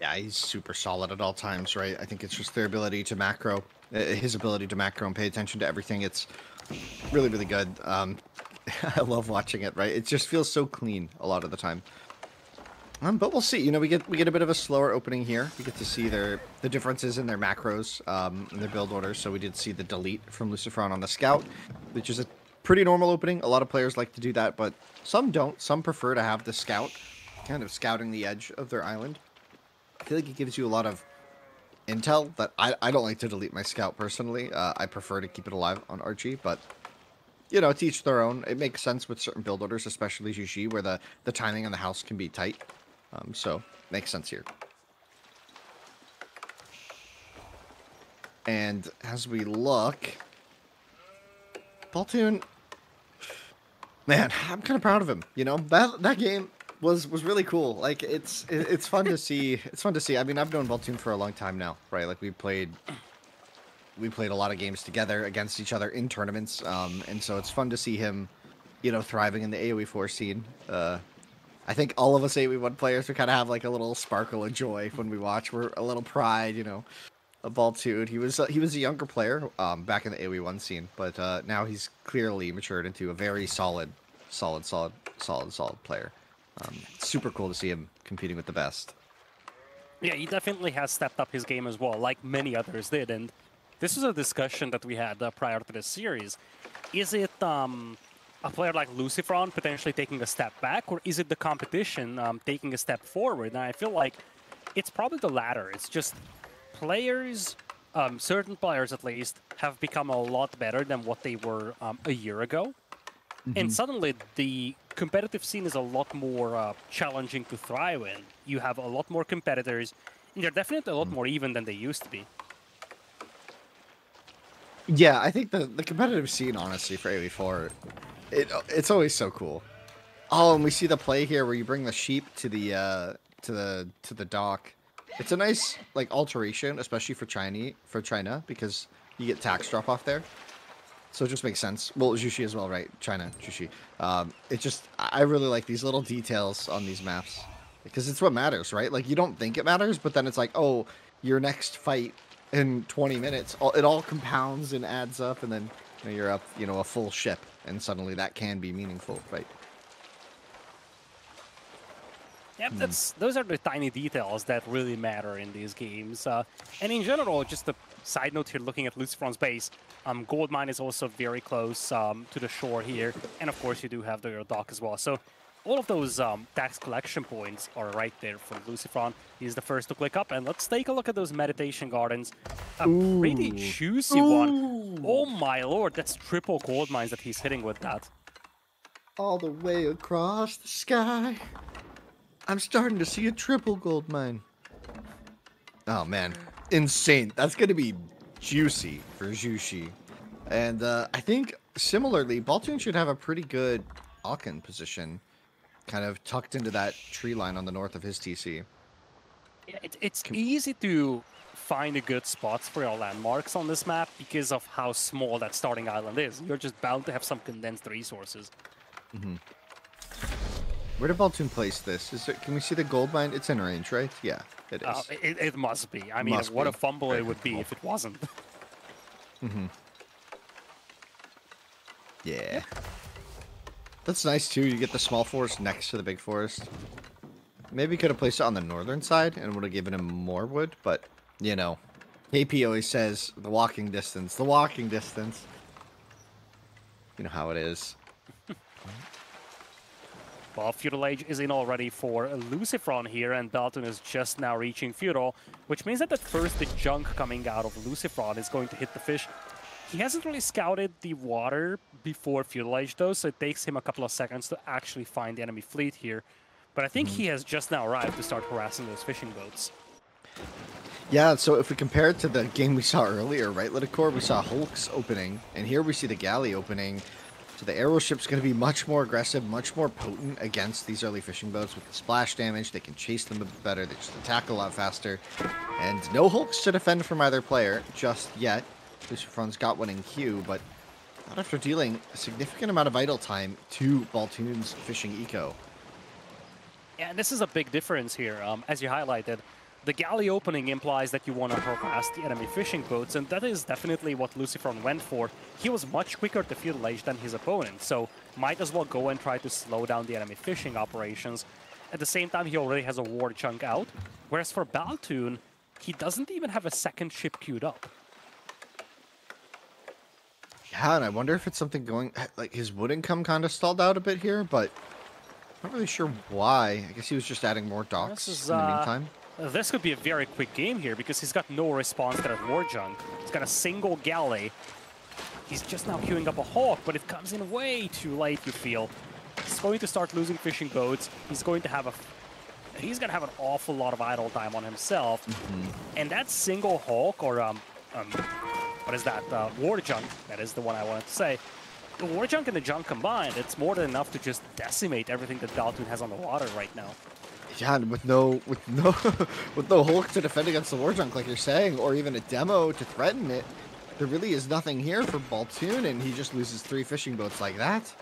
Speaker 2: Yeah, he's super solid at all times, right? I think it's just their ability to macro, his ability to macro and pay attention to everything. It's really, really good. I love watching it, right? It just feels so clean a lot of the time. But we'll see. You know, we get a bit of a slower opening here. We get to see the differences in their macros, in their build orders. So we did see the delete from LucifroN on the scout, which is a pretty normal opening. A lot of players like to do that, but some don't. Some prefer to have the scout, kind of scouting the edge of their island. I feel like it gives you a lot of intel that I don't like to delete my scout personally. I prefer to keep it alive on Archie, but you know, to each their own. It makes sense with certain build orders, especially Jushi, where the timing on the house can be tight. So makes sense here. And as we look, Baltune, man, I'm kind of proud of him. You know, that game was really cool. Like it's fun to see. It's fun to see. I mean, I've known Baltune for a long time now, right? Like we played a lot of games together against each other in tournaments, and so it's fun to see him, you know, thriving in the AOE 4 scene. I think all of us AOE 1 players, we kind of have like a little sparkle of joy when we watch. We're a little pride, you know, of Baltune. He was a younger player back in the AOE 1 scene, but now he's clearly matured into a very solid player. Super cool to see him competing with the best.
Speaker 3: Yeah, he definitely has stepped up his game as well, like many others did. And this was a discussion that we had prior to this series. Is it a player like LucifroN potentially taking a step back, or is it the competition taking a step forward? And I feel like it's probably the latter. It's just players, certain players at least, have become a lot better than what they were a year ago. Mm-hmm. And suddenly the competitive scene is a lot more challenging to thrive in. You have a lot more competitors, and they're definitely a lot more even than they used to be.
Speaker 2: Yeah, I think the competitive scene, honestly, for AOE 4, it's always so cool. Oh, and we see the play here where you bring the sheep to the dock. It's a nice like alteration, especially for China, because you get tax drop off there. So it just makes sense. Well, Jushi as well, right? China, Jushi. I really like these little details on these maps because it's what matters, right? Like you don't think it matters, but then it's like, oh, your next fight in 20 minutes, it all compounds and adds up, and then you know, you're up, you know, a full ship, and suddenly that can be meaningful, right?
Speaker 3: Yep, those are the tiny details that really matter in these games. And in general, just a side note here, looking at LucifroN's base, Goldmine is also very close to the shore here, and of course you do have the dock as well. So all of those tax collection points are right there for LucifroN. He's the first to click up, and let's take a look at those meditation gardens. A pretty juicy one. Oh my lord, that's triple gold mines that he's hitting with that.
Speaker 2: All the way across the sky, I'm starting to see a triple gold mine. Oh man, insane. That's going to be juicy for Jushi. And I think similarly, Baltune should have a pretty good Alkin position, kind of tucked into that tree line on the north of his TC.
Speaker 3: Yeah, it's easy to find a good spots for your landmarks on this map because of how small that starting island is. You're just bound to have some condensed resources.
Speaker 2: Mm-hmm. Where did Baltune place this? Can we see the gold mine? It's in range, right? Yeah, it is.
Speaker 3: It must be. I mean, what a fumble it would be if it wasn't.
Speaker 2: Mm-hmm. Yeah. That's nice, too. You get the small forest next to the big forest. Maybe could have placed it on the northern side and would have given him more wood, but, you know, KP always says the walking distance, the walking distance. You know how it is.
Speaker 3: Well, Feudal Age is in already for LucifroN here, and Baltune is just now reaching Feudal, which means that at first the junk coming out of LucifroN is going to hit the fish. He hasn't really scouted the water before Feudal Age, though, so it takes him a couple of seconds to actually find the enemy fleet here. But I think he has just now arrived to start harassing those fishing boats.
Speaker 2: Yeah, so if we compare it to the game we saw earlier, right, Liticor, we saw Hulk's opening, and here we see the galley opening. So the arrow ship's going to be much more aggressive, much more potent against these early fishing boats with the splash damage. They can chase them a bit better, they just attack a lot faster. And no Hulks to defend from either player just yet. LucifroN's got one in queue, but not after dealing a significant amount of idle time to Baltune's fishing eco.
Speaker 3: Yeah, this is a big difference here. As you highlighted, the galley opening implies that you want to harass the enemy fishing boats, and that is definitely what LucifroN went for. He was much quicker to Feudal Age than his opponent, so might as well go and try to slow down the enemy fishing operations. At the same time, he already has a war chunk out, whereas for Baltune, he doesn't even have a second ship queued up.
Speaker 2: Yeah, and I wonder if it's something going... Like, his wood income kind of stalled out a bit here, but I'm not really sure why. I guess he was just adding more docks in the meantime.
Speaker 3: This could be a very quick game here because he's got no response to that war junk. He's got a single galley. He's just now queuing up a hawk, but it comes in way too late, you feel. He's going to start losing fishing boats. He's going to have an awful lot of idle time on himself. And that single hawk, or what is that? War junk, that is the one I wanted to say. The war junk and the junk combined, it's more than enough to just decimate everything that Baltune has on the water right now.
Speaker 2: Yeah, and with no Hulk to defend against the war junk, like you're saying, or even a demo to threaten it, there really is nothing here for Baltune, and he just loses 3 fishing boats like that.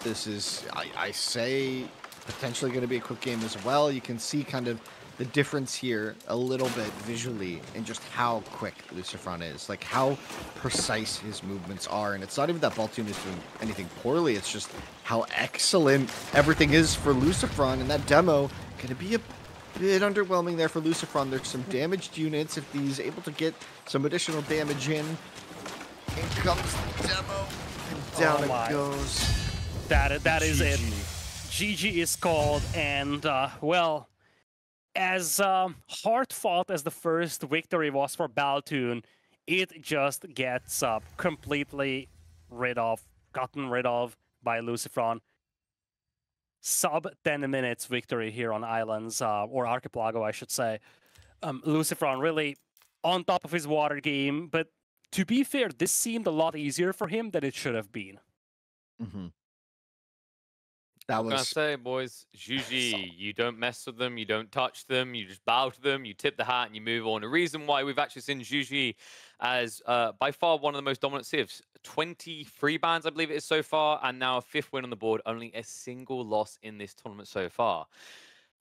Speaker 2: This is, I say, potentially going to be a quick game as well. You can see kind of the difference here a little bit visually in just how quick LucifroN is, like how precise his movements are. And it's not even that Baltune is doing anything poorly, it's just how excellent everything is for LucifroN. And that demo going to be a bit underwhelming there for LucifroN. There's some damaged units. If he's able to get some additional damage in comes the demo, and down it goes.
Speaker 3: That is it. GG is called, and well, as hard-fought as the first victory was for Baltune, it just gets completely gotten rid of by LucifroN. Sub 10 minutes victory here on Islands, or Archipelago, I should say. LucifroN really on top of his water game, but to be fair, this seemed a lot easier for him than it should have been.
Speaker 1: What can I say, boys? Juji, you don't mess with them, you don't touch them, you just bow to them, you tip the hat, and you move on. The reason why we've actually seen Juji as by far one of the most dominant civs. 23 bans, I believe it is so far, and now a 5th win on the board. Only a single loss in this tournament so far.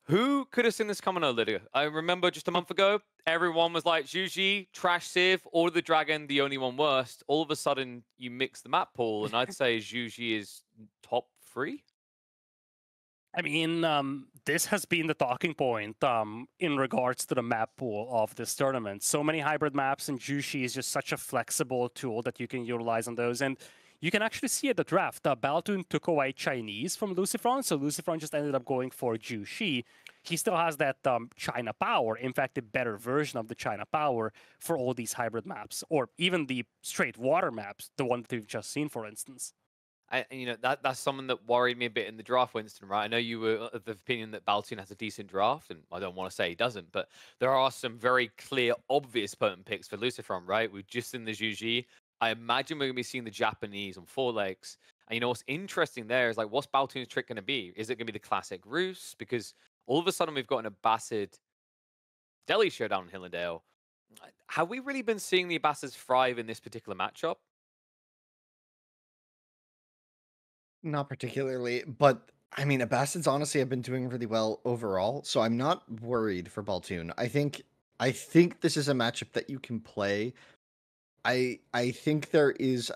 Speaker 1: Who could have seen this coming earlier? I remember just a month ago, everyone was like, Juji, trash civ, Order the Dragon, the only one worst. All of a sudden, you mix the map pool, and I'd say Juji is top 3.
Speaker 3: I mean, this has been the talking point in regards to the map pool of this tournament. So many hybrid maps, and Jushi is just such a flexible tool that you can utilize on those. And you can actually see at the draft, Baltune took away Chinese from LucifroN, so LucifroN just ended up going for Jushi. He still has that China power, in fact, a better version of the China power for all these hybrid maps, or even the straight water maps, the one that we've just seen, for instance.
Speaker 1: That's something that worried me a bit in the draft, Winston. Right? I know you were of the opinion that Baltune has a decent draft, and I don't want to say he doesn't, but there are some very clear, obvious potent picks for LucifroN. Right? We've just seen the Juji. I imagine we're gonna be seeing the Japanese on 4 legs. And what's interesting there is like, what's Baltune's trick gonna be? Is it gonna be the classic Roos? Because all of a sudden we've got an Abbasid Delhi showdown in Hillendale. Have we really been seeing the Abbasids thrive in this particular matchup?
Speaker 2: Not particularly, but I mean, Abbasids honestly have been doing really well overall, so I'm not worried for Baltune. I think this is a matchup that you can play. I think there's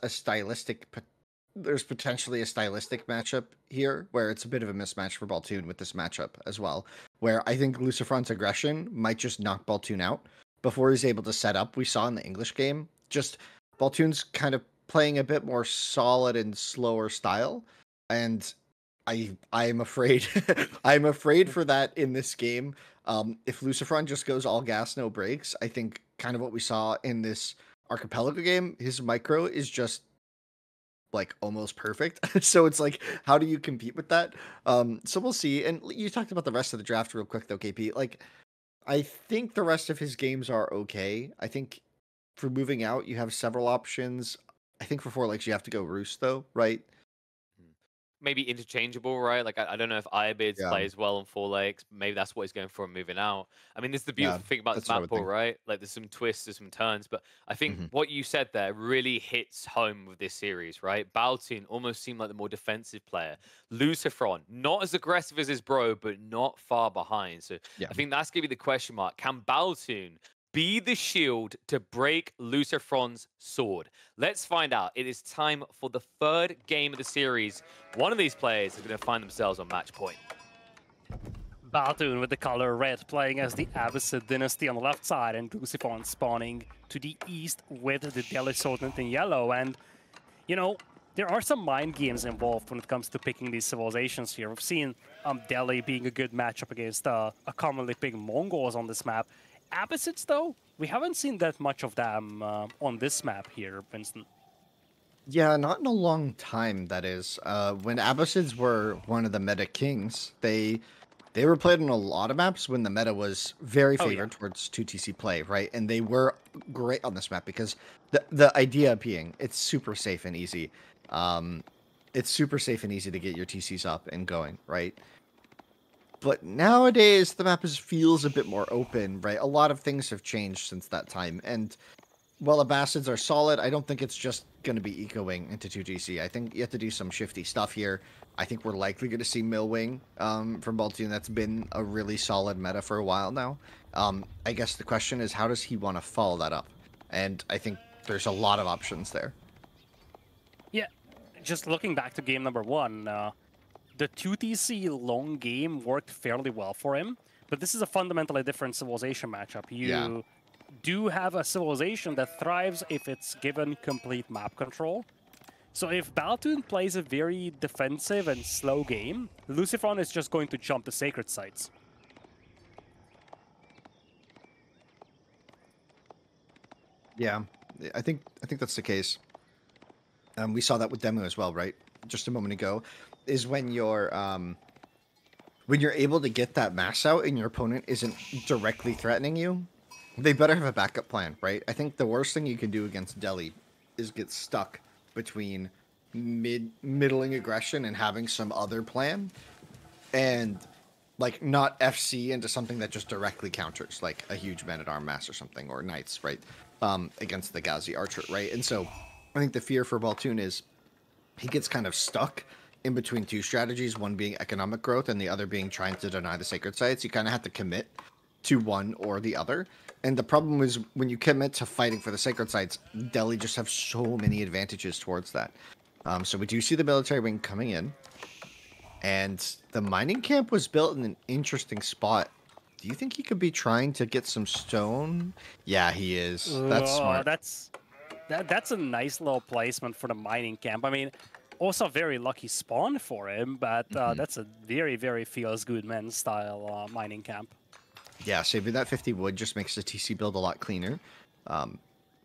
Speaker 2: potentially a stylistic matchup here where it's a bit of a mismatch for Baltune with this matchup as well, where I think LucifroN's aggression might just knock Baltune out before he's able to set up. We saw in the English game, just Baltune's kind of playing a bit more solid and slower style, and I'm afraid I'm afraid for that in this game. If LucifroN just goes all gas, no brakes, I think kind of what we saw in this Archipelago game, his micro is just like almost perfect. So it's like, how do you compete with that? So we'll see. And you talked about the rest of the draft real quick though, KP. Like, I think the rest of his games are okay. I think for moving out, you have several options. I think for 4 legs, you have to go Roost though, right?
Speaker 1: Maybe interchangeable, right? Like I don't know if Iabids
Speaker 2: Yeah.
Speaker 1: plays well on 4 legs. Maybe that's what he's going for moving out. I mean, this is the beautiful thing about this
Speaker 2: that's what I
Speaker 1: map
Speaker 2: would
Speaker 1: pool,
Speaker 2: think.
Speaker 1: right? Like there's some twists, there's some turns, but I think
Speaker 2: Mhm.
Speaker 1: what you said there really hits home with this series, right? Baltune almost seemed like the more defensive player. LucifroN, not as aggressive as his bro, but not far behind. So
Speaker 2: Yeah.
Speaker 1: I think that's gonna be the question mark. Can Baltune be the shield to break LucifroN's sword? Let's find out. It is time for the third game of the series. One of these players is going to find themselves on match point.
Speaker 3: Baltune with the color red playing as the Abbasid dynasty on the left side, and LucifroN spawning to the east with the Delhi Sultanate in yellow. And, you know, there are some mind games involved when it comes to picking these civilizations here. We've seen Delhi being a good matchup against a commonly picked Mongols on this map. Abbasids, though, we haven't seen that much of them on this map here, Vincent.
Speaker 2: Yeah, not in a long time, that is. When Abbasids were one of the meta kings, they were played on a lot of maps when the meta was very favored towards 2TC play, right? And they were great on this map because the idea being it's super safe and easy. It's super safe and easy to get your TCs up and going, right? But nowadays the map feels a bit more open, right? A lot of things have changed since that time, and while Abbasids are solid, I don't think it's just going to be ecoing into 2GC. I think you have to do some shifty stuff here. I think we're likely going to see Millwing from Baltune. That's been a really solid meta for a while now. I guess the question is, how does he want to follow that up? And I think there's a lot of options there.
Speaker 3: Yeah, just looking back to game number 1, the 2TC long game worked fairly well for him, but this is a fundamentally different civilization matchup. You do have a civilization that thrives if it's given complete map control. So if Baltune plays a very defensive and slow game, LucifroN is just going to jump the sacred sites.
Speaker 2: Yeah, I think that's the case. We saw that with Demu as well, right? Just a moment ago, is when you're able to get that mass out and your opponent isn't directly threatening you, they better have a backup plan, right? I think the worst thing you can do against Delhi is get stuck between middling aggression and having some other plan, and like not FC into something that just directly counters, like a huge man-at-arm mass or something, or knights, right? Against the Ghazi archer, right? And so I think the fear for Baltune is he gets kind of stuck in between two strategies, one being economic growth and the other being trying to deny the sacred sites. You kind of have to commit to one or the other. And the problem is when you commit to fighting for the sacred sites, Delhi just have so many advantages towards that. So we do see the military wing coming in. And the mining camp was built in an interesting spot. Do you think he could be trying to get some stone? Yeah, he is. That's smart.
Speaker 3: That's a nice little placement for the mining camp. I mean, also a very lucky spawn for him, but that's a very, very feels-good man style mining camp.
Speaker 2: Yeah, saving that 50 wood just makes the TC build a lot cleaner.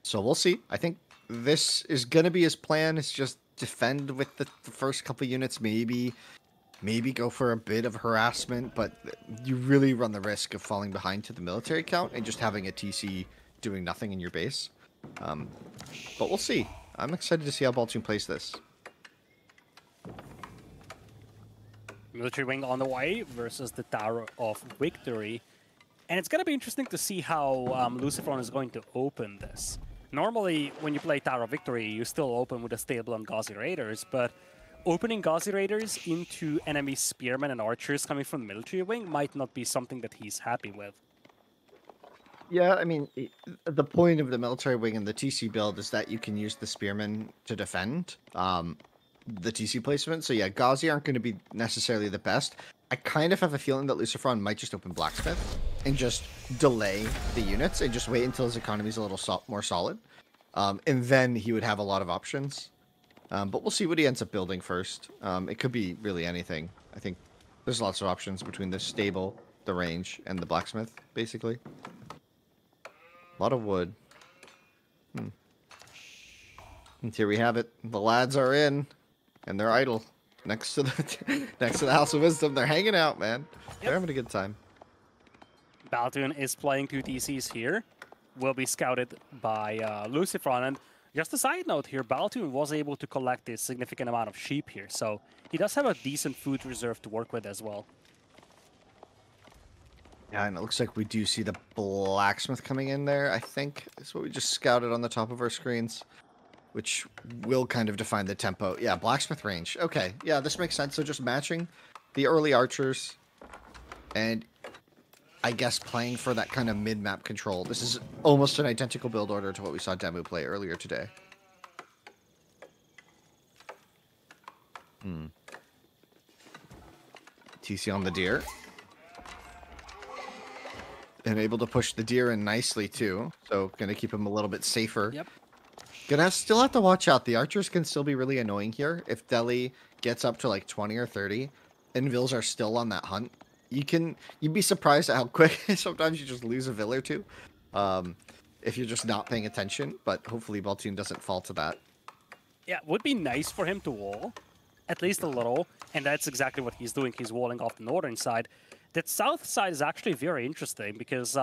Speaker 2: So we'll see. I think this is going to be his plan. It's just defend with the first couple units, maybe go for a bit of harassment, but you really run the risk of falling behind to the military count and just having a TC doing nothing in your base. But we'll see. I'm excited to see how Baltune plays this.
Speaker 3: Military wing on the way versus the Tower of Victory. And it's going to be interesting to see how LucifroN is going to open this. Normally, when you play Tower of Victory, you still open with a stable and Gauzy Raiders, but opening Gauzy Raiders into enemy Spearmen and Archers coming from the military wing might not be something that he's happy with.
Speaker 2: Yeah, I mean, the point of the military wing and the TC build is that you can use the Spearmen to defend the TC placement. So yeah, Gauzy aren't going to be necessarily the best. I kind of have a feeling that LucifroN might just open Blacksmith and just delay the units and just wait until his economy is a little more solid. And then he would have a lot of options. But we'll see what he ends up building first. It could be really anything. I think there's lots of options between the stable, the range, and the Blacksmith, basically. A lot of wood. And here we have it. The lads are in, and they're idle. Next to the House of Wisdom, they're hanging out, man. Yep. They're having a good time.
Speaker 3: Baltune is playing 2 TCs here. Will be scouted by LucifroN. And just a side note here, Baltune was able to collect a significant amount of sheep here, so he does have a decent food reserve to work with as well.
Speaker 2: Yeah, and it looks like we do see the Blacksmith coming in there, I think. Is what we just scouted on the top of our screens, which will kind of define the tempo. Yeah, Blacksmith range. Okay, yeah, this makes sense. So just matching the early archers and I guess playing for that kind of mid-map control. This is almost an identical build order to what we saw Demu play earlier today. TC on the deer. And able to push the deer in nicely, too. So, going to keep him a little bit safer.
Speaker 3: Yep.
Speaker 2: Gonna still have to watch out. The archers can still be really annoying here. If Delhi gets up to like 20 or 30, Invils are still on that hunt. You'd be surprised at how quick sometimes you just lose a Vill or two. If you're just not paying attention. But hopefully Baltune doesn't fall to that.
Speaker 3: Yeah, it would be nice for him to wall. At least a little. And that's exactly what he's doing. He's walling off the northern side. That south side is actually very interesting because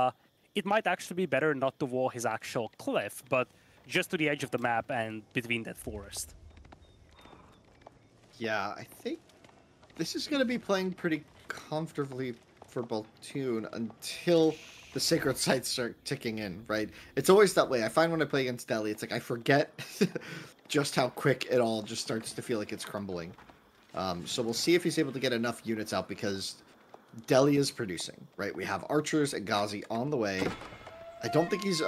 Speaker 3: it might actually be better not to wall his actual cliff, but just to the edge of the map and between that forest.
Speaker 2: Yeah, I think this is going to be playing pretty comfortably for Baltune until the sacred sites start ticking in, right? It's always that way. I find when I play against Delhi, it's like I forget just how quick it all just starts to feel like it's crumbling. So we'll see if he's able to get enough units out because Delhi is producing, right? We have archers and Gauzy on the way. I don't think he's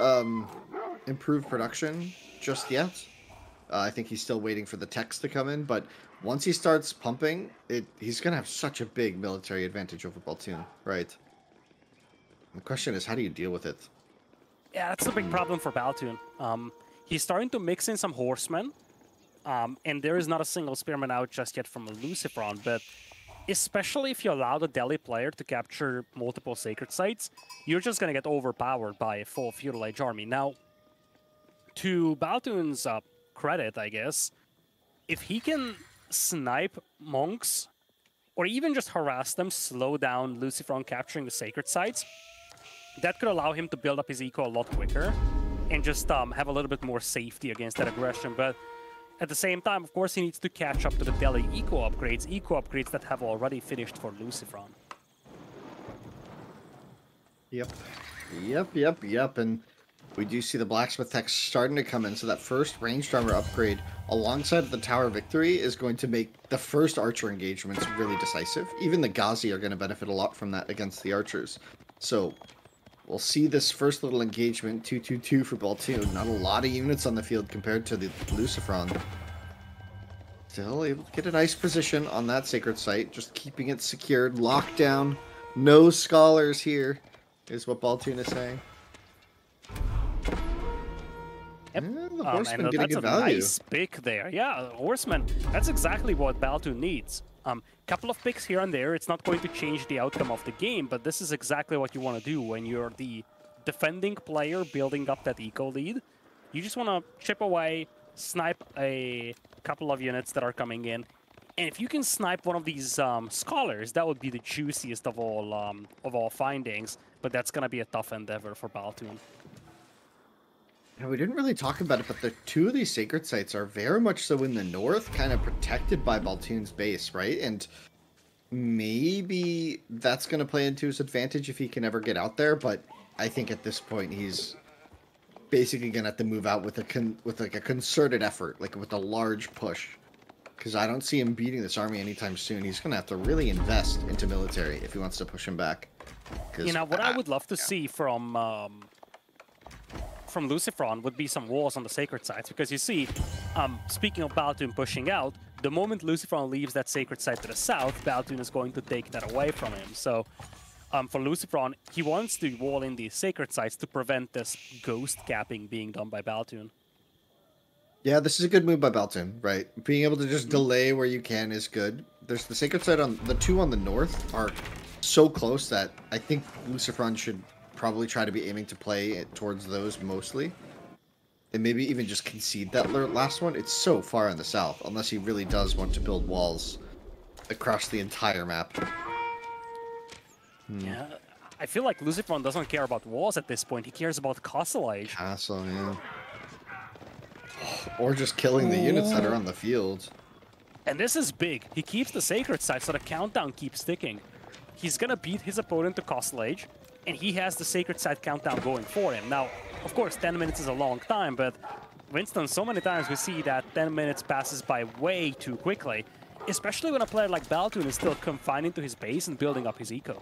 Speaker 2: improved production just yet. I think he's still waiting for the techs to come in, but once he starts pumping, he's going to have such a big military advantage over Baltune, right? The question is, how do you deal with it?
Speaker 3: Yeah, that's a big problem for Baltune. He's starting to mix in some horsemen, and there is not a single spearman out just yet from a LucifroN, but especially if you allow the Delhi player to capture multiple sacred sites, you're just going to get overpowered by a full feudal age army. Now, to Baltune's credit, I guess, if he can snipe monks, or even just harass them, slow down LucifroN capturing the sacred sites, that could allow him to build up his eco a lot quicker, and just have a little bit more safety against that aggression. But at the same time, of course, he needs to catch up to the Delhi eco upgrades that have already finished for LucifroN.
Speaker 2: Yep. And we do see the Blacksmith tech starting to come in, so that first ranged armor upgrade alongside of the Tower Victory is going to make the first archer engagements really decisive. Even the Gauzy are going to benefit a lot from that against the archers. So we'll see this first little engagement, 2-2-2 for Baltune. Not a lot of units on the field compared to the LucifroN. Still able to get a nice position on that sacred site, just keeping it secured, locked down. No scholars here, is what Baltune is saying.
Speaker 3: Yep.
Speaker 2: Yeah, the horseman getting good
Speaker 3: that's a
Speaker 2: value.
Speaker 3: nice pick there. Yeah, horseman. That's exactly what Baltune needs. Couple of picks here and there. It's not going to change the outcome of the game, but this is exactly what you want to do when you're the defending player building up that eco lead. You just want to chip away, snipe a couple of units that are coming in. And if you can snipe one of these scholars, that would be the juiciest of all findings. But that's going to be a tough endeavor for Baltune.
Speaker 2: Yeah, we didn't really talk about it, but the two of these sacred sites are very much so in the north, kind of protected by Baltune's base, right? And maybe that's going to play into his advantage if he can ever get out there. But I think at this point he's basically going to have to move out with a concerted effort, like with a large push. Because I don't see him beating this army anytime soon. He's going to have to really invest into military if he wants to push him back.
Speaker 3: You know, what I would love to see from LucifroN would be some walls on the sacred sites. Because you see, speaking of Baltune pushing out, the moment LucifroN leaves that sacred site to the south, Baltune is going to take that away from him. So for LucifroN, he wants to wall in these sacred sites to prevent this ghost capping being done by Baltune.
Speaker 2: Yeah, this is a good move by Baltune, right? Being able to just delay where you can is good. There's the sacred site on the two on the north are so close that I think LucifroN should probably try to be aiming to play it towards those mostly. And maybe even just concede that last one. It's so far in the south, unless he really does want to build walls across the entire map.
Speaker 3: Yeah, I feel like LucifroN doesn't care about walls at this point. He cares about castle age.
Speaker 2: Castle, yeah. Or just killing the units that are on the field.
Speaker 3: And this is big. He keeps the sacred site, so the countdown keeps ticking. He's gonna beat his opponent to castle age, and he has the sacred site countdown going for him. Now, of course, 10 minutes is a long time, but Winston, so many times we see that 10 minutes passes by way too quickly, especially when a player like Baltune is still confined into his base and building up his eco.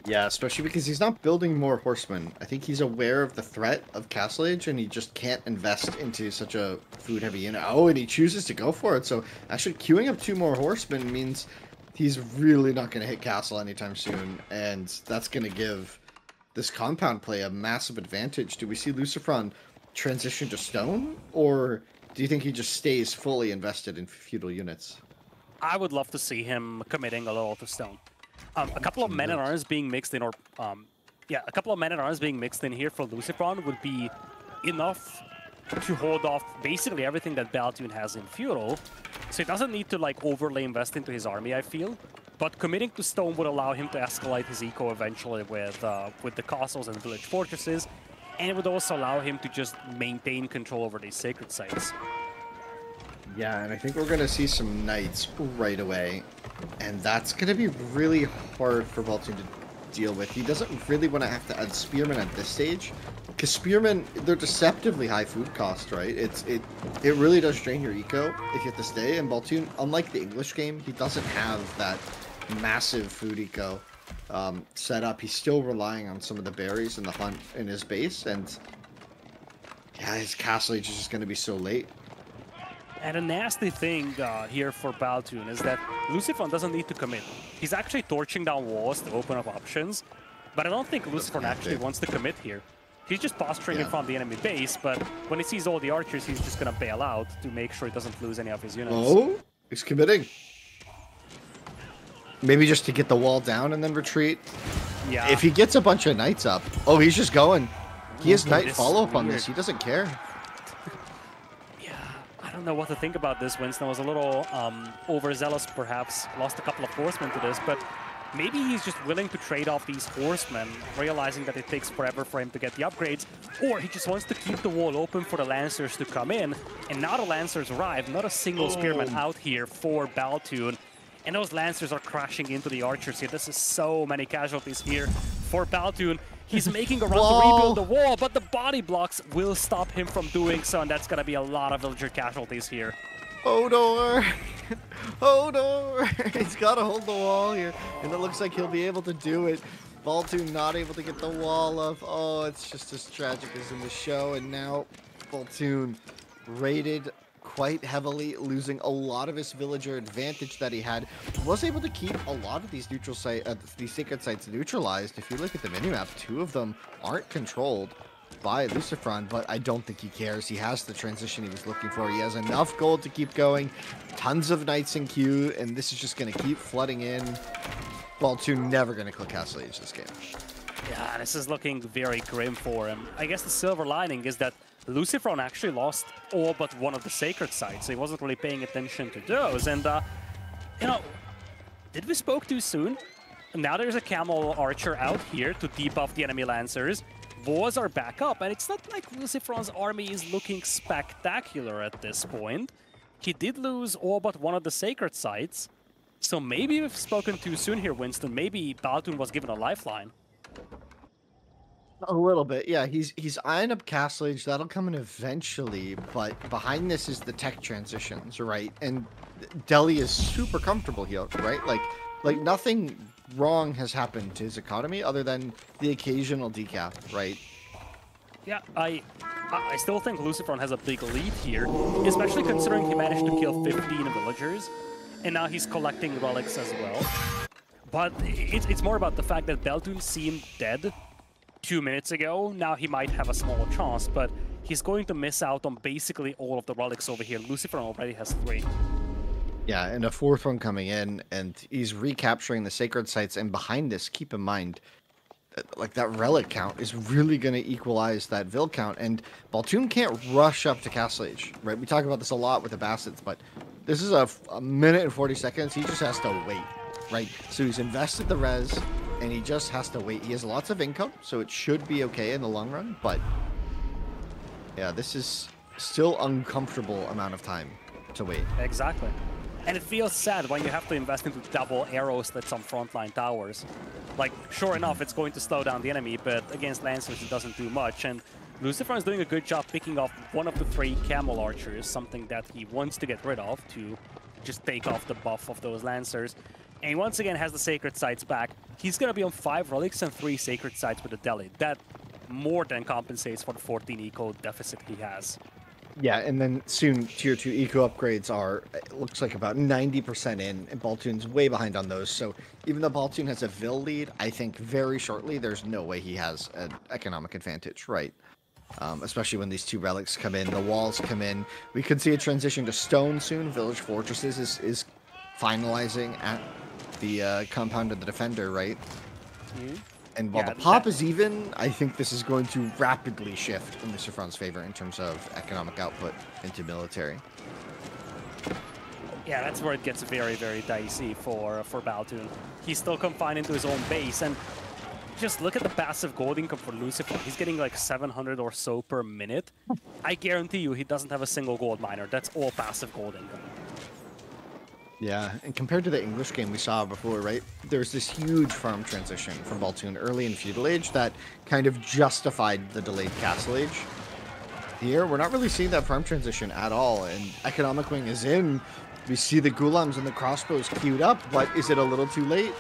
Speaker 2: Yeah, especially because he's not building more horsemen. I think he's aware of the threat of Castle Age, and he just can't invest into such a food-heavy unit. Oh, and he chooses to go for it. So actually queuing up 2 more horsemen means he's really not going to hit Castle anytime soon, and that's going to give this compound play a massive advantage. Do we see LucifroN transition to stone, or do you think he just stays fully invested in feudal units?
Speaker 3: I would love to see him committing a little to stone. A couple of men-at-arms being mixed in, a couple of men-at-arms being mixed in here for LucifroN would be enough to hold off basically everything that Baltune has in feudal. So he doesn't need to like overly invest into his army, I feel. But committing to stone would allow him to escalate his eco eventually with the castles and village fortresses, and it would also allow him to just maintain control over these sacred sites.
Speaker 2: Yeah, and I think we're going to see some knights right away. And that's going to be really hard for Baltune to deal with. He doesn't really want to have to add spearmen at this stage. Because spearmen, they're deceptively high food cost, right? It really does drain your eco if you have to stay. And Baltune, unlike the English game, he doesn't have that massive food eco set up. He's still relying on some of the berries and the hunt in his base. And yeah, his castle age is just going to be so late.
Speaker 3: And a nasty thing here for Baltune is that LucifroN doesn't need to commit. He's actually torching down walls to open up options, but I don't think LucifroN actually wants to commit here. He's just posturing in front of the enemy base, but when he sees all the archers, he's just going to bail out to make sure he doesn't lose any of his units.
Speaker 2: Oh, he's committing. Maybe just to get the wall down and then retreat.
Speaker 3: Yeah.
Speaker 2: If he gets a bunch of knights up, oh, he's just going. He has knight follow-up on this. He doesn't care.
Speaker 3: I don't know what to think about this. Winston was a little overzealous, perhaps. Lost a couple of horsemen to this, but maybe he's just willing to trade off these horsemen, realizing that it takes forever for him to get the upgrades, or he just wants to keep the wall open for the Lancers to come in, and now the Lancers arrive. Not a single spearman out here for Baltune, and those Lancers are crashing into the archers here. This is so many casualties here for Baltune. He's making a run to rebuild the wall, but the body blocks will stop him from doing so, and that's going to be a lot of villager casualties here.
Speaker 2: Hodor! Hodor! He's got to hold the wall here, and it looks like he'll be able to do it. Baltune not able to get the wall up. Oh, it's just as tragic as in the show, and now Baltune raided quite heavily, losing a lot of his villager advantage that he had. Was able to keep a lot of these neutral these sacred sites neutralized. If you look at the minimap, 2 of them aren't controlled by LucifroN, but I don't think he cares. He has the transition he was looking for. He has enough gold to keep going, tons of knights in queue, and this is just going to keep flooding in. Baltune never going to click Castle Age this game.
Speaker 3: Yeah, this is looking very grim for him. I guess the silver lining is that LucifroN actually lost all but one of the sacred sites, so he wasn't really paying attention to those. And, you know, did we spoke too soon? Now there's a Camel Archer out here to debuff the enemy Lancers. Wars are back up, and it's not like LucifroN's army is looking spectacular at this point. He did lose all but one of the sacred sites, so maybe we've spoken too soon here, Winston. Maybe Baltune was given a lifeline.
Speaker 2: A little bit, yeah. He's eyeing up Castle Age. That'll come in eventually, but behind this is the tech transitions, right? And Delhi is super comfortable here, right? Like nothing wrong has happened to his economy other than the occasional decap, right?
Speaker 3: Yeah, I still think LucifroN has a big lead here, especially considering he managed to kill 15 villagers, and now he's collecting relics as well. But it's more about the fact that Baltune seemed dead 2 minutes ago. Now he might have a small chance, but he's going to miss out on basically all of the relics over here. LucifroN already has 3.
Speaker 2: Yeah, and a 4th one coming in, and he's recapturing the sacred sites. And behind this, keep in mind, like that relic count is really going to equalize that Vil count. And Baltune can't rush up to Castle Age, right? We talk about this a lot with the Bassets, but this is a minute and 40 seconds. He just has to wait, right? So he's invested the res, and he just has to wait. He has lots of income, so it should be okay in the long run. But yeah, this is still uncomfortable amount of time to wait.
Speaker 3: Exactly. And it feels sad when you have to invest into double arrow slits on frontline towers. Like, sure enough, it's going to slow down the enemy, but against Lancers it doesn't do much. And LucifroN is doing a good job picking off one of the 3 Camel Archers, something that he wants to get rid of to just take off the buff of those Lancers. And he once again has the Sacred Sites back. He's going to be on 5 relics and 3 Sacred Sites with the Delhi. That more than compensates for the 14 eco deficit he has.
Speaker 2: Yeah, and then soon tier 2 eco upgrades are, it looks like about 90% in, and Baltune's way behind on those. So even though Baltune has a Vil lead, I think very shortly there's no way he has an economic advantage, right? Especially when these 2 relics come in, the walls come in. We could see a transition to stone soon. Village Fortresses is finalizing at the compound of the Defender, right?
Speaker 3: Mm-hmm.
Speaker 2: And while the pop is even, I think this is going to rapidly shift in LucifroN's favor in terms of economic output into military.
Speaker 3: Yeah, that's where it gets very, very dicey for Baltune. He's still confined into his own base, and just look at the passive gold income for LucifroN. He's getting like 700 or so per minute. I guarantee you he doesn't have a single gold miner. That's all passive gold income.
Speaker 2: Yeah, and compared to the English game we saw before, right, there's this huge farm transition from Baltune early in Feudal Age that kind of justified the delayed Castle Age. Here, we're not really seeing that farm transition at all, and Economic Wing is in. We see the Ghulams and the crossbows queued up, but is it a little too late?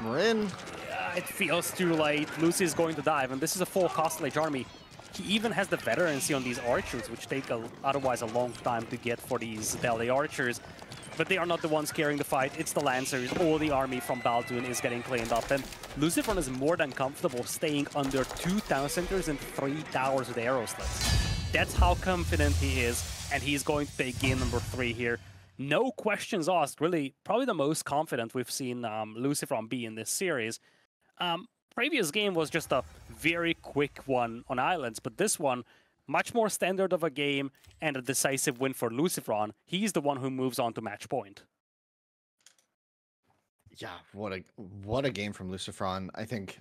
Speaker 2: We're in.
Speaker 3: Yeah, it feels too late. Lucy is going to dive, and this is a full Castle Age army. He even has the veterancy on these archers, which take otherwise a long time to get for these Delhi archers. But they are not the ones carrying the fight, it's the Lancers. All the army from Baltune is getting cleaned up, and LucifroN is more than comfortable staying under 2 town centers and 3 towers with arrow slits. That's how confident he is, and he's going to take game number 3 here. No questions asked, really, probably the most confident we've seen LucifroN be in this series. Previous game was just a very quick one on Islands, but this one, much more standard of a game and a decisive win for LucifroN. He's the one who moves on to match point.
Speaker 2: Yeah, what a game from LucifroN. I think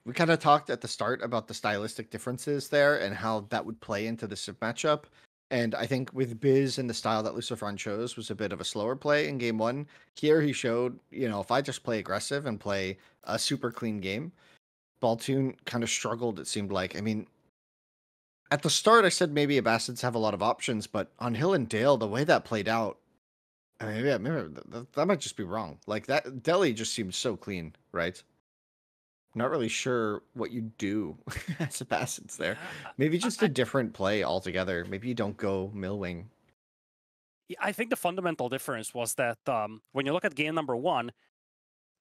Speaker 2: we kind of talked at the start about the stylistic differences there and how that would play into this matchup. And I think with Biz and the style that LucifroN chose was a bit of a slower play in game 1. Here he showed, you know, if I just play aggressive and play a super clean game, Baltune kind of struggled, it seemed like. I mean, at the start I said maybe Abbasids have a lot of options, but on Hill and Dale, the way that played out, I mean, yeah, maybe that might just be wrong. Like, that Delhi just seemed so clean, right? Not really sure what you do as Abbasids there. Maybe just a different play altogether. Maybe you don't go Millwing.
Speaker 3: I think the fundamental difference was that when you look at game number 1,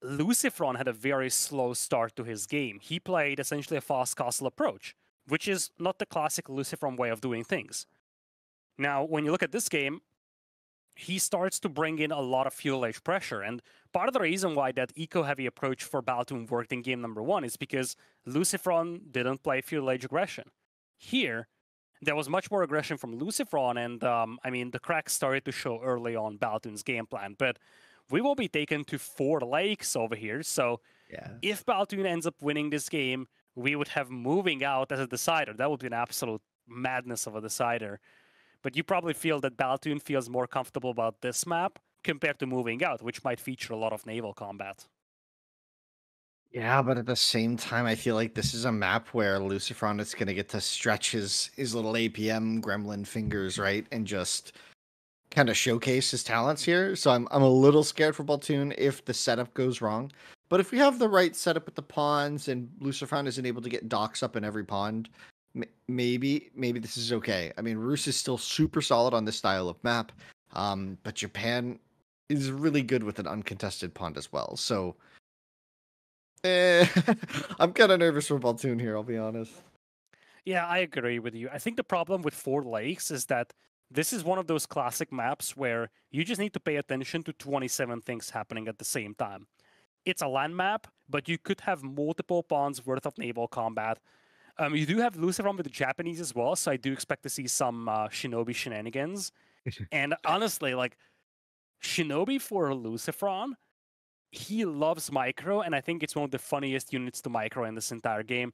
Speaker 3: LucifroN had a very slow start to his game. He played essentially a fast castle approach, which is not the classic LucifroN way of doing things. Now, when you look at this game, he starts to bring in a lot of Feudal Age pressure, and part of the reason why that eco-heavy approach for Baltune worked in game number 1 is because LucifroN didn't play Feudal Age aggression. Here, there was much more aggression from LucifroN, and I mean, the cracks started to show early on Baltune's game plan, but we will be taken to 4 lakes over here, so if Baltune ends up winning this game, we would have moving out as a decider. That would be an absolute madness of a decider. But you probably feel that Baltune feels more comfortable about this map compared to moving out, which might feature a lot of naval combat.
Speaker 2: Yeah, but at the same time, I feel like this is a map where LucifroN is going to get to stretch his little APM gremlin fingers, right? And just kind of showcase his talents here. So I'm a little scared for Baltune if the setup goes wrong. But if we have the right setup with the ponds and LucifroN isn't able to get docks up in every pond, maybe this is okay. I mean, Rus is still super solid on this style of map, but Japan is really good with an uncontested pond as well. So I'm kind of nervous for Baltune here, I'll be honest.
Speaker 3: Yeah, I agree with you. I think the problem with 4 lakes is that this is one of those classic maps where you just need to pay attention to 27 things happening at the same time. It's a land map, but you could have multiple ponds worth of naval combat. You do have LucifroN with the Japanese as well, so I do expect to see some Shinobi shenanigans. And honestly, like, Shinobi for LucifroN, he loves micro, and I think it's one of the funniest units to micro in this entire game.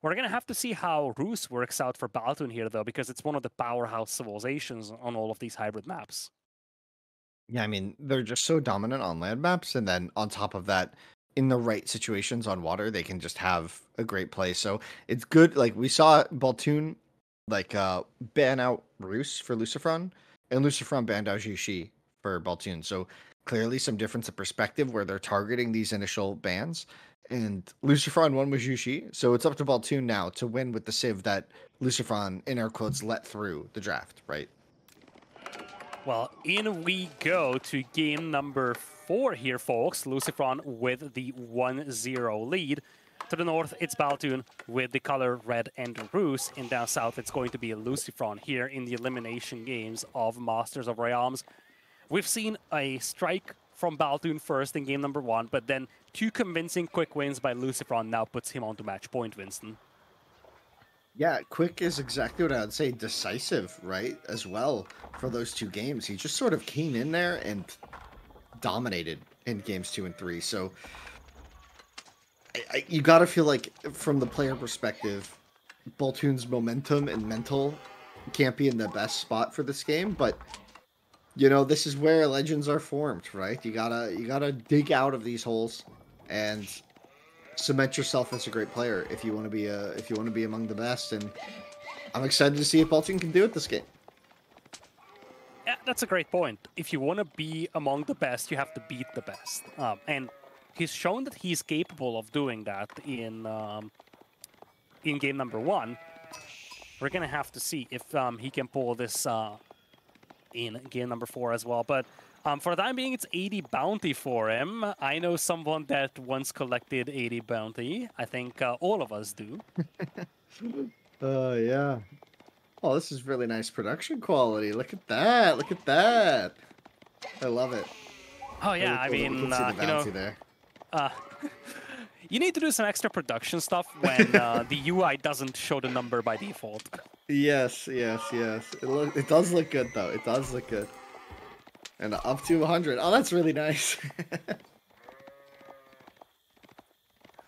Speaker 3: We're going to have to see how Rus works out for Baltune here, though, because it's one of the powerhouse civilizations on all of these hybrid maps.
Speaker 2: Yeah, I mean, they're just so dominant on land maps, and then on top of that, in the right situations on water, they can just have a great play. So it's good. Like, we saw Baltune, like, ban out Rus for LucifroN, and LucifroN banned out Jishi for Baltune. So clearly some difference of perspective where they're targeting these initial bans. And LucifroN won with Jishi, so it's up to Baltune now to win with the civ that LucifroN, in air quotes, let through the draft, right?
Speaker 3: Well, in we go to game number 4 here, folks. LucifroN with the 1-0 lead. To the north, it's Baltune with the color red and Rus. And down south, it's going to be LucifroN here in the elimination games of Masters of Realms. We've seen a strike from Baltune first in game number 1, but then 2 convincing quick wins by LucifroN now puts him onto match point, Winston.
Speaker 2: Yeah, quick is exactly what I would say. Decisive, right, as well, for those 2 games. He just sort of came in there and dominated in games 2 and 3. So you got to feel like, from the player perspective, Baltune's momentum and mental can't be in the best spot for this game, but you know, this is where legends are formed, right? You gotta dig out of these holes and cement yourself as a great player if you want to be among the best. And I'm excited to see if Baltune can do it this game.
Speaker 3: Yeah, that's a great point. If you want to be among the best, you have to beat the best. And he's shown that he's capable of doing that in game number 1. We're gonna have to see if he can pull this in game number 4 as well. But for the time being, it's 80 bounty for him. I know someone that once collected 80 bounty. I think all of us do.
Speaker 2: Yeah. Oh, this is really nice production quality. Look at that. Look at that. I love it.
Speaker 3: Oh, yeah. I mean,
Speaker 2: you know, there.
Speaker 3: You need to do some extra production stuff when the UI doesn't show the number by default.
Speaker 2: Yes. It does look good, though. It does look good. And up to 100. Oh, that's really nice.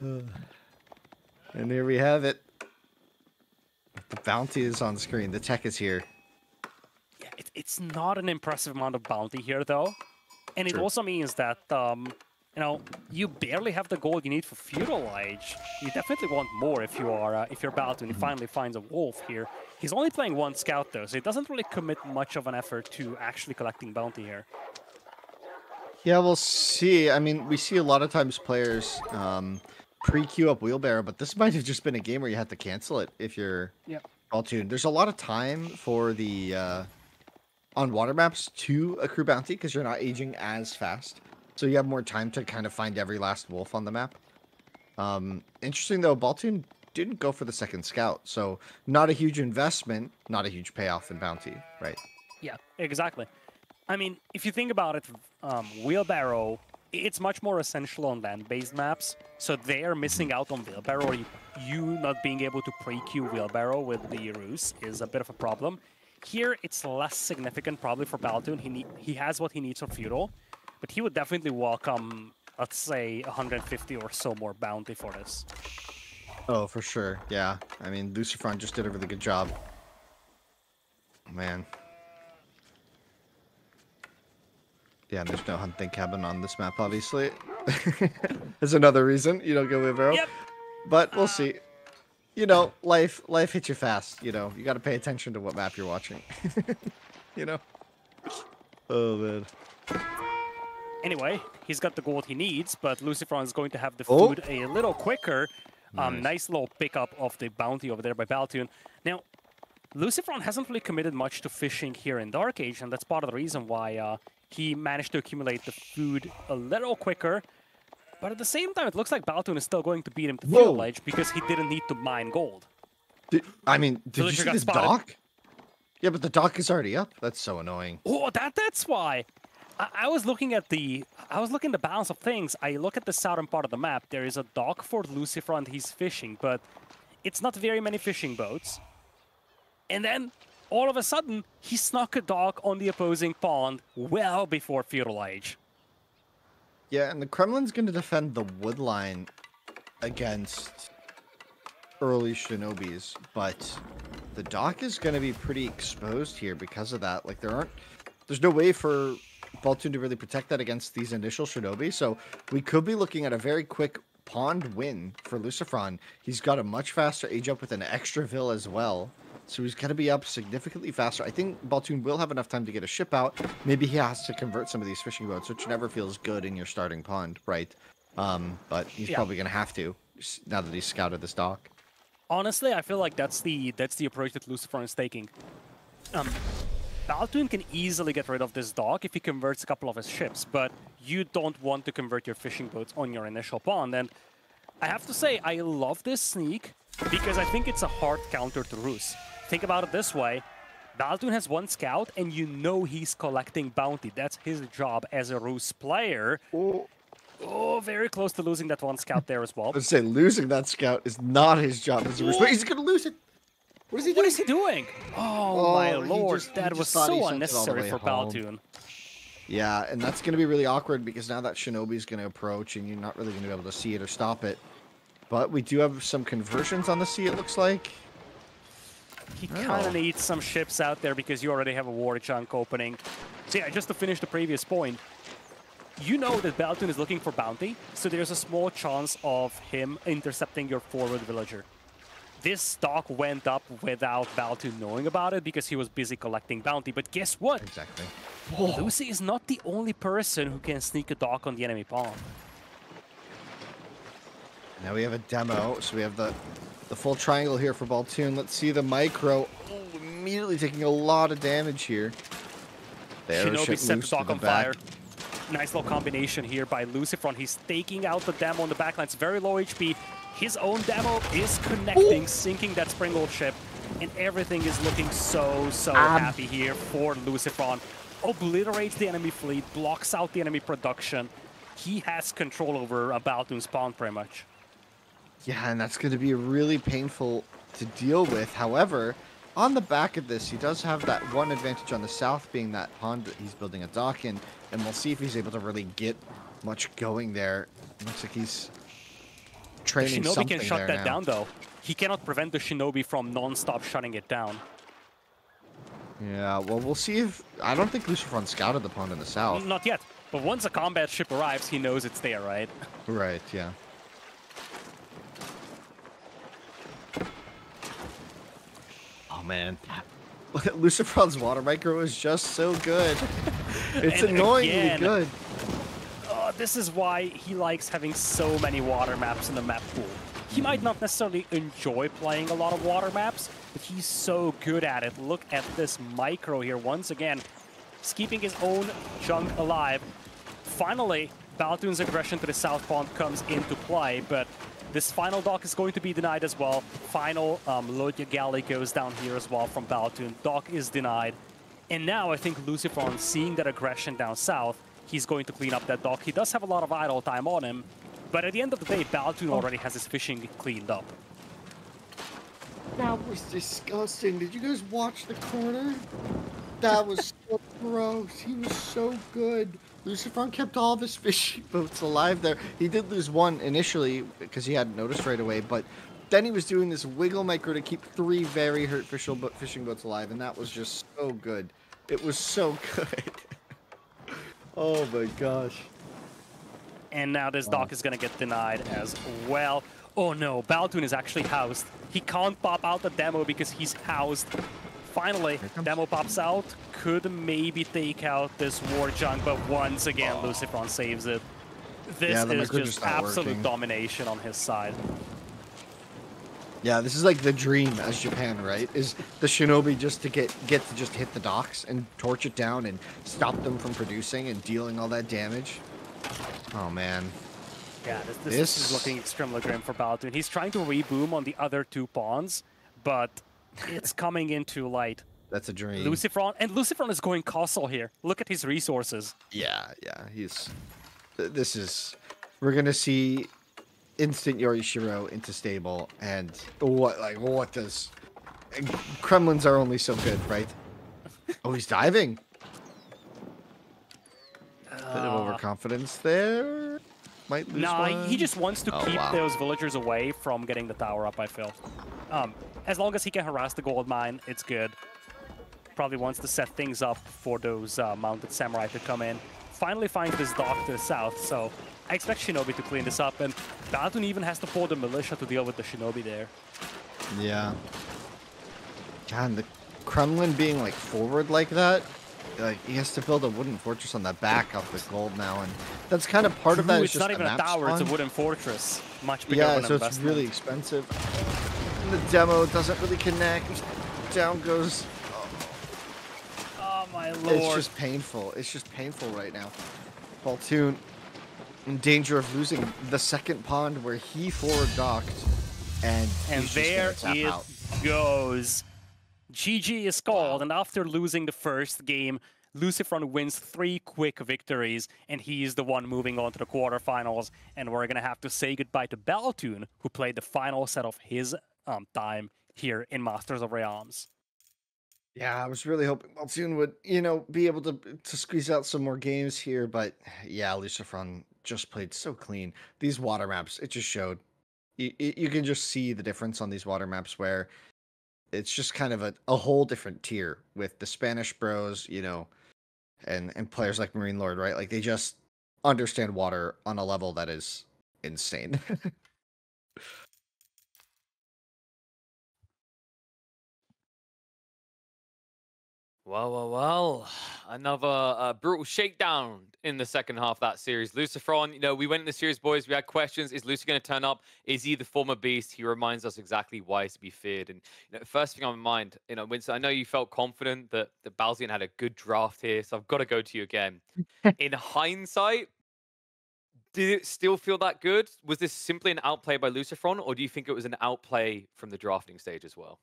Speaker 2: And here we have it. The bounty is on screen. The tech is here.
Speaker 3: Yeah, it's not an impressive amount of bounty here, though. And it also means that, you know, you barely have the gold you need for Feudal Age. You definitely want more if you're Baltune and he finally finds a wolf here. He's only playing 1 scout, though, so he doesn't really commit much of an effort to actually collecting bounty here. Yeah,
Speaker 2: we'll see. I mean, we see a lot of times players pre-queue up Wheelbarrow, but this might have just been a game where you have to cancel it if you're Baltune. There's a lot of time for the on water maps to accrue bounty because you're not aging as fast. So you have more time to kind of find every last wolf on the map. Interesting, though, Baltune didn't go for the 2nd scout, so not a huge investment, not a huge payoff in bounty, right?
Speaker 3: Yeah, exactly. I mean, if you think about it, Wheelbarrow it's much more essential on land-based maps. So they are missing out on wheelbarrow, or you not being able to pre-queue wheelbarrow with the Rus is a bit of a problem. Here, it's less significant probably for Baltune. He has what he needs for Feudal, but he would definitely welcome, let's say, 150 or so more bounty for this.
Speaker 2: Oh, for sure. Yeah. I mean, LucifroN just did a really good job. Man. Yeah, and there's no hunting cabin on this map, obviously. There's another reason you don't go wheelbarrow.
Speaker 3: Yep.
Speaker 2: But we'll see. You know, life hits you fast. You know, you got to pay attention to what map you're watching. You know? Oh, man.
Speaker 3: Anyway, he's got the gold he needs, but LucifroN is going to have the food a little quicker. Nice little pickup of the bounty over there by Baltune. Now, LucifroN hasn't really committed much to fishing here in Dark Age, and that's part of the reason why he managed to accumulate the food a little quicker. But at the same time, it looks like Baltune is still going to beat him to Feudal Age because he didn't need to mine gold.
Speaker 2: Did you see the dock? Yeah, but the dock is already up. That's so annoying.
Speaker 3: Oh, that's why. I was looking at the balance of things. I look at the southern part of the map. There is a dock for LucifroN. He's fishing, but it's not very many fishing boats. And then all of a sudden, he snuck a dock on the opposing pond well before Feudal Age.
Speaker 2: Yeah, and the Kremlin's going to defend the wood line against early shinobis, but the dock is going to be pretty exposed here because of that. Like, there's no way for Baltune to really protect that against these initial shinobi, so we could be looking at a very quick pond win for LucifroN. He's got a much faster age up with an extra vill as well. So he's going to be up significantly faster. I think Baltune will have enough time to get a ship out. Maybe he has to convert some of these fishing boats, which never feels good in your starting pond, right? But he's probably going to have to, now that he's scouted this dock.
Speaker 3: Honestly, I feel like that's the approach that LucifroN is taking. Baltune can easily get rid of this dock if he converts a couple of his ships, but you don't want to convert your fishing boats on your initial pond. And I have to say, I love this sneak because I think it's a hard counter to Rus. Think about it this way. Baltune has one scout, and you know he's collecting bounty. That's his job as a Rus player. Oh, very close to losing that one scout there as well.
Speaker 2: Let's say losing that scout is not his job as a Rus player. He's going to lose it. What is he doing?
Speaker 3: What is he doing? Oh my lord, that was so unnecessary for Baltune.
Speaker 2: Yeah, and that's going to be really awkward because now that Shinobi's going to approach, and you're not really going to be able to see it or stop it. But we do have some conversions on the sea, it looks like.
Speaker 3: He kind of needs some ships out there because you already have a war chunk opening. So yeah, just to finish the previous point, you know that Baltune is looking for bounty, so there's a small chance of him intercepting your forward villager. This dock went up without Baltune knowing about it because he was busy collecting bounty, but guess what?
Speaker 2: Exactly.
Speaker 3: Lucy is not the only person who can sneak a dock on the enemy pond.
Speaker 2: Now we have a demo, so we have the full triangle here for Baltune. Let's see the micro. Oh, immediately taking a lot of damage here.
Speaker 3: Shinobi set the dock on fire. Nice little combination here by LucifroN. He's taking out the demo on the backline. It's very low HP. His own demo is connecting, sinking that Springald ship, and everything is looking so happy here for LucifroN. Obliterates the enemy fleet, blocks out the enemy production. He has control over Baltune's pond pretty much.
Speaker 2: Yeah, and that's going to be really painful to deal with. However, on the back of this, he does have that one advantage on the south, being that pond that he's building a dock in, and we'll see if he's able to really get much going there. Looks like he's training
Speaker 3: the Shinobi
Speaker 2: something
Speaker 3: can shut that
Speaker 2: now.
Speaker 3: down, though. He cannot prevent the Shinobi from non-stop shutting it down.
Speaker 2: Yeah, well, we'll see if... I don't think LucifroN scouted the pond in the south.
Speaker 3: Not yet, but once a combat ship arrives, he knows it's there, right?
Speaker 2: Right, yeah. Oh, man. LucifroN's water micro is just so good. It's annoyingly good.
Speaker 3: This is why he likes having so many water maps in the map pool. He might not necessarily enjoy playing a lot of water maps, but he's so good at it. Look at this micro here once again. He's keeping his own chunk alive. Finally, Baltune's aggression to the south pond comes into play, but this final dock is going to be denied as well. Final Lodya galley goes down here as well from Baltune. Dock is denied. And now I think LucifroN, seeing that aggression down south, he's going to clean up that dock. He does have a lot of idle time on him, but at the end of the day, Baltune already has his fishing cleaned up.
Speaker 2: That was disgusting. Did you guys watch the corner? That was so gross. He was so good. LucifroN kept all of his fishing boats alive there. He did lose one initially because he hadn't noticed right away, but then he was doing this wiggle micro to keep 3 very hurt fishing boats alive, and that was just so good. It was so good. Oh my gosh.
Speaker 3: And now this dock is going to get denied as well. Oh no, Baltune is actually housed. He can't pop out the demo because he's housed. Finally, demo pops out. Could maybe take out this war junk, but once again, LucifroN saves it. This is just absolute domination on his side.
Speaker 2: Yeah, this is like the dream as Japan, right? Is the Shinobi just to get to just hit the docks and torch it down and stop them from producing and dealing all that damage. Oh man.
Speaker 3: Yeah, this is looking extremely grim for Baltune. He's trying to reboom on the other 2 pawns, but it's coming in too light.
Speaker 2: That's a dream.
Speaker 3: LucifroN, and LucifroN is going castle here. Look at his resources.
Speaker 2: Yeah, we're gonna see instant Yorishiro into stable, and what does Kremlins are only so good, right? Oh, he's diving. Bit of overconfidence there. Might lose one.
Speaker 3: He just wants to keep those villagers away from getting the tower up, I feel. As long as he can harass the gold mine, it's good. Probably wants to set things up for those mounted samurai to come in. Finally finds this dock to the south, so I expect Shinobi to clean this up, and Baltune even has to pull the militia to deal with the Shinobi there.
Speaker 2: Yeah. God, the Kremlin being like forward like that, like he has to build a wooden fortress on the back of the gold now, and that's kind of part of that.
Speaker 3: It's not even a tower; it's a wooden fortress, much bigger.
Speaker 2: Yeah, so it's really expensive. And the demo doesn't really connect. Down goes.
Speaker 3: Oh my lord!
Speaker 2: It's just painful. It's just painful right now. Baltune in danger of losing the second pond where he forward docked, and
Speaker 3: there it goes. GG is called, and after losing the first game, LucifroN wins 3 quick victories, and he is the one moving on to the quarterfinals. And we're gonna have to say goodbye to Baltune, who played the final set of his time here in Masters of Realms.
Speaker 2: Yeah, I was really hoping Baltune would, be able to squeeze out some more games here, but yeah, LucifroN just played so clean. These water maps, it just showed. You can just see the difference on these water maps where it's just kind of a whole different tier with the Spanish bros, and players like Marine Lord, right? Like they just understand water on a level that is insane.
Speaker 1: Well, another brutal shakedown in the second half of that series. LucifroN, we went in the series, boys. We had questions. Is Lucy going to turn up? Is he the former beast? He reminds us exactly why he's to be feared. And first thing on my mind, Winston, I know you felt confident that Baltune had a good draft here, so I've got to go to you again. In hindsight, did it still feel that good? Was this simply an outplay by LucifroN, or do you think it was an outplay from the drafting stage as well?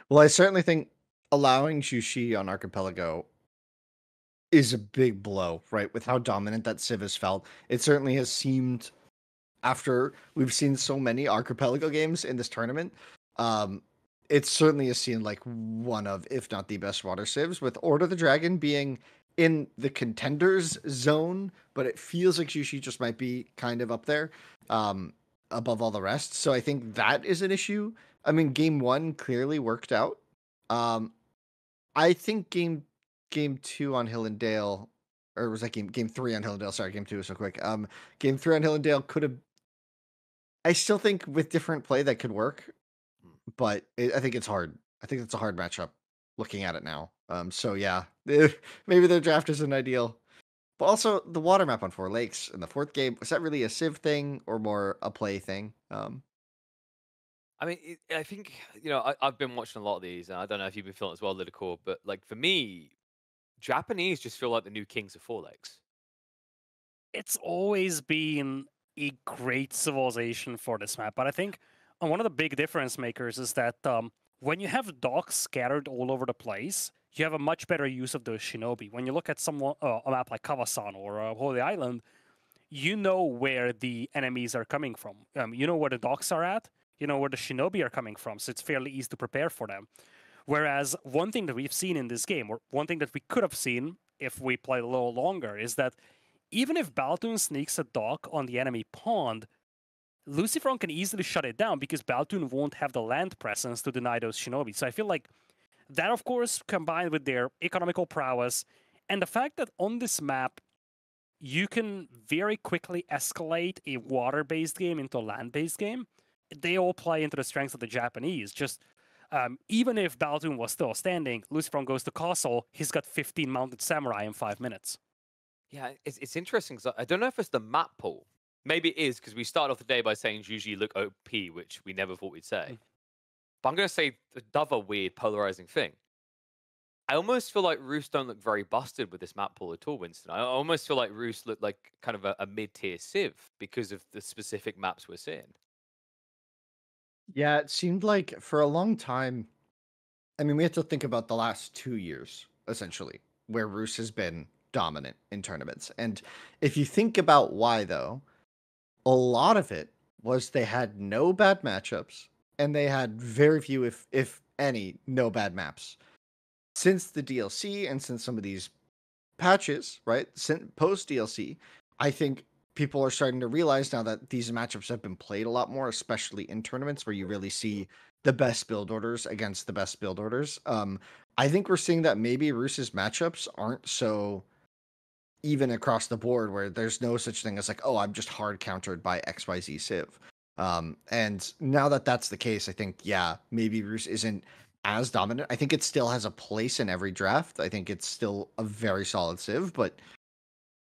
Speaker 2: Well, I certainly think allowing Jushi on Archipelago is a big blow, right? With how dominant that Civ has felt. It certainly has seemed, after we've seen so many Archipelago games in this tournament, it certainly has seemed like one of, if not the best water Civs, with Order the Dragon being in the contenders zone, but it feels like Jushi just might be kind of up there above all the rest. So I think that is an issue. I mean, game 1 clearly worked out. I think game 2 on Hill and Dale, or was that game 3 on Hill and Dale? Sorry, game 2 was so quick. Game 3 on Hill and Dale could have. I still think with different play that could work, but I think it's hard. I think it's a hard matchup looking at it now. So yeah, maybe their draft isn't ideal. But also the water map on 4 Lakes in the 4th game, was that really a Civ thing or more a play thing?
Speaker 1: I mean, I think, I've been watching a lot of these, and I don't know if you've been feeling it as well, Lidicore, but like for me, Japanese just feel like the new kings of 4 Lakes.
Speaker 3: It's always been a great civilization for this map, but I think one of the big difference makers is that when you have docks scattered all over the place, you have a much better use of those Shinobi. When you look at a map like Kawasan or Holy Island, you know where the enemies are coming from. You know where the docks are at. You know where the Shinobi are coming from, so it's fairly easy to prepare for them. Whereas one thing that we've seen in this game, or one thing that we could have seen if we played a little longer, is that even if Baltune sneaks a dock on the enemy pond, LucifroN can easily shut it down because Baltune won't have the land presence to deny those Shinobi. So I feel like that, of course, combined with their economical prowess, and the fact that on this map, you can very quickly escalate a water-based game into a land-based game, they all play into the strengths of the Japanese. Just even if Baltune was still standing, LucifroN goes to castle, he's got 15 mounted samurai in 5 minutes.
Speaker 1: Yeah, it's interesting because I don't know if it's the map pool. Maybe it is because we started off the day by saying usually look OP, which we never thought we'd say. But I'm going to say another weird polarizing thing. I almost feel like Roos don't look very busted with this map pool at all, Winston. I almost feel like Roos looked like kind of a mid-tier Civ because of the specific maps we're seeing.
Speaker 2: Yeah, it seemed like for a long time, I mean, we have to think about the last 2 years, essentially, where Roos has been dominant in tournaments. And if you think about why, though, a lot of it was they had no bad matchups, and they had very few, if any, no bad maps. Since the DLC and since some of these patches, right, post DLC, I think people are starting to realize now that these matchups have been played a lot more, especially in tournaments where you really see the best build orders against the best build orders. I think we're seeing that maybe Roos's matchups aren't so even across the board, where there's no such thing as like, oh, I'm just hard countered by XYZ Civ. And now that that's the case, I think, yeah, maybe Roos isn't as dominant. I think it still has a place in every draft. I think it's still a very solid Civ, but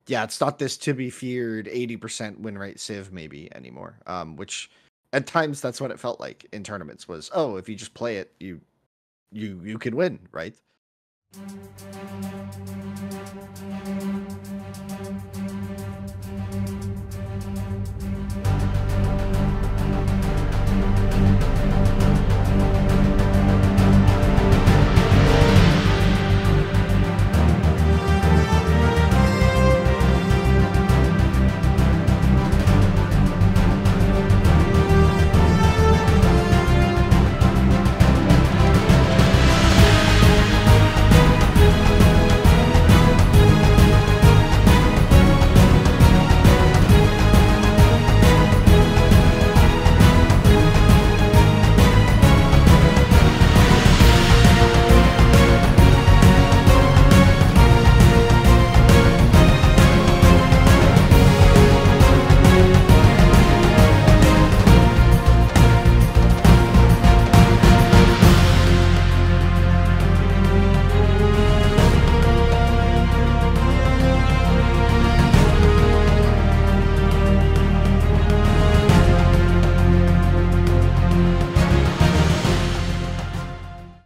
Speaker 2: yeah, it's not this to be feared 80% win rate Civ maybe anymore. Which at times that's what it felt like in tournaments was, oh, if you just play it, you could win, right?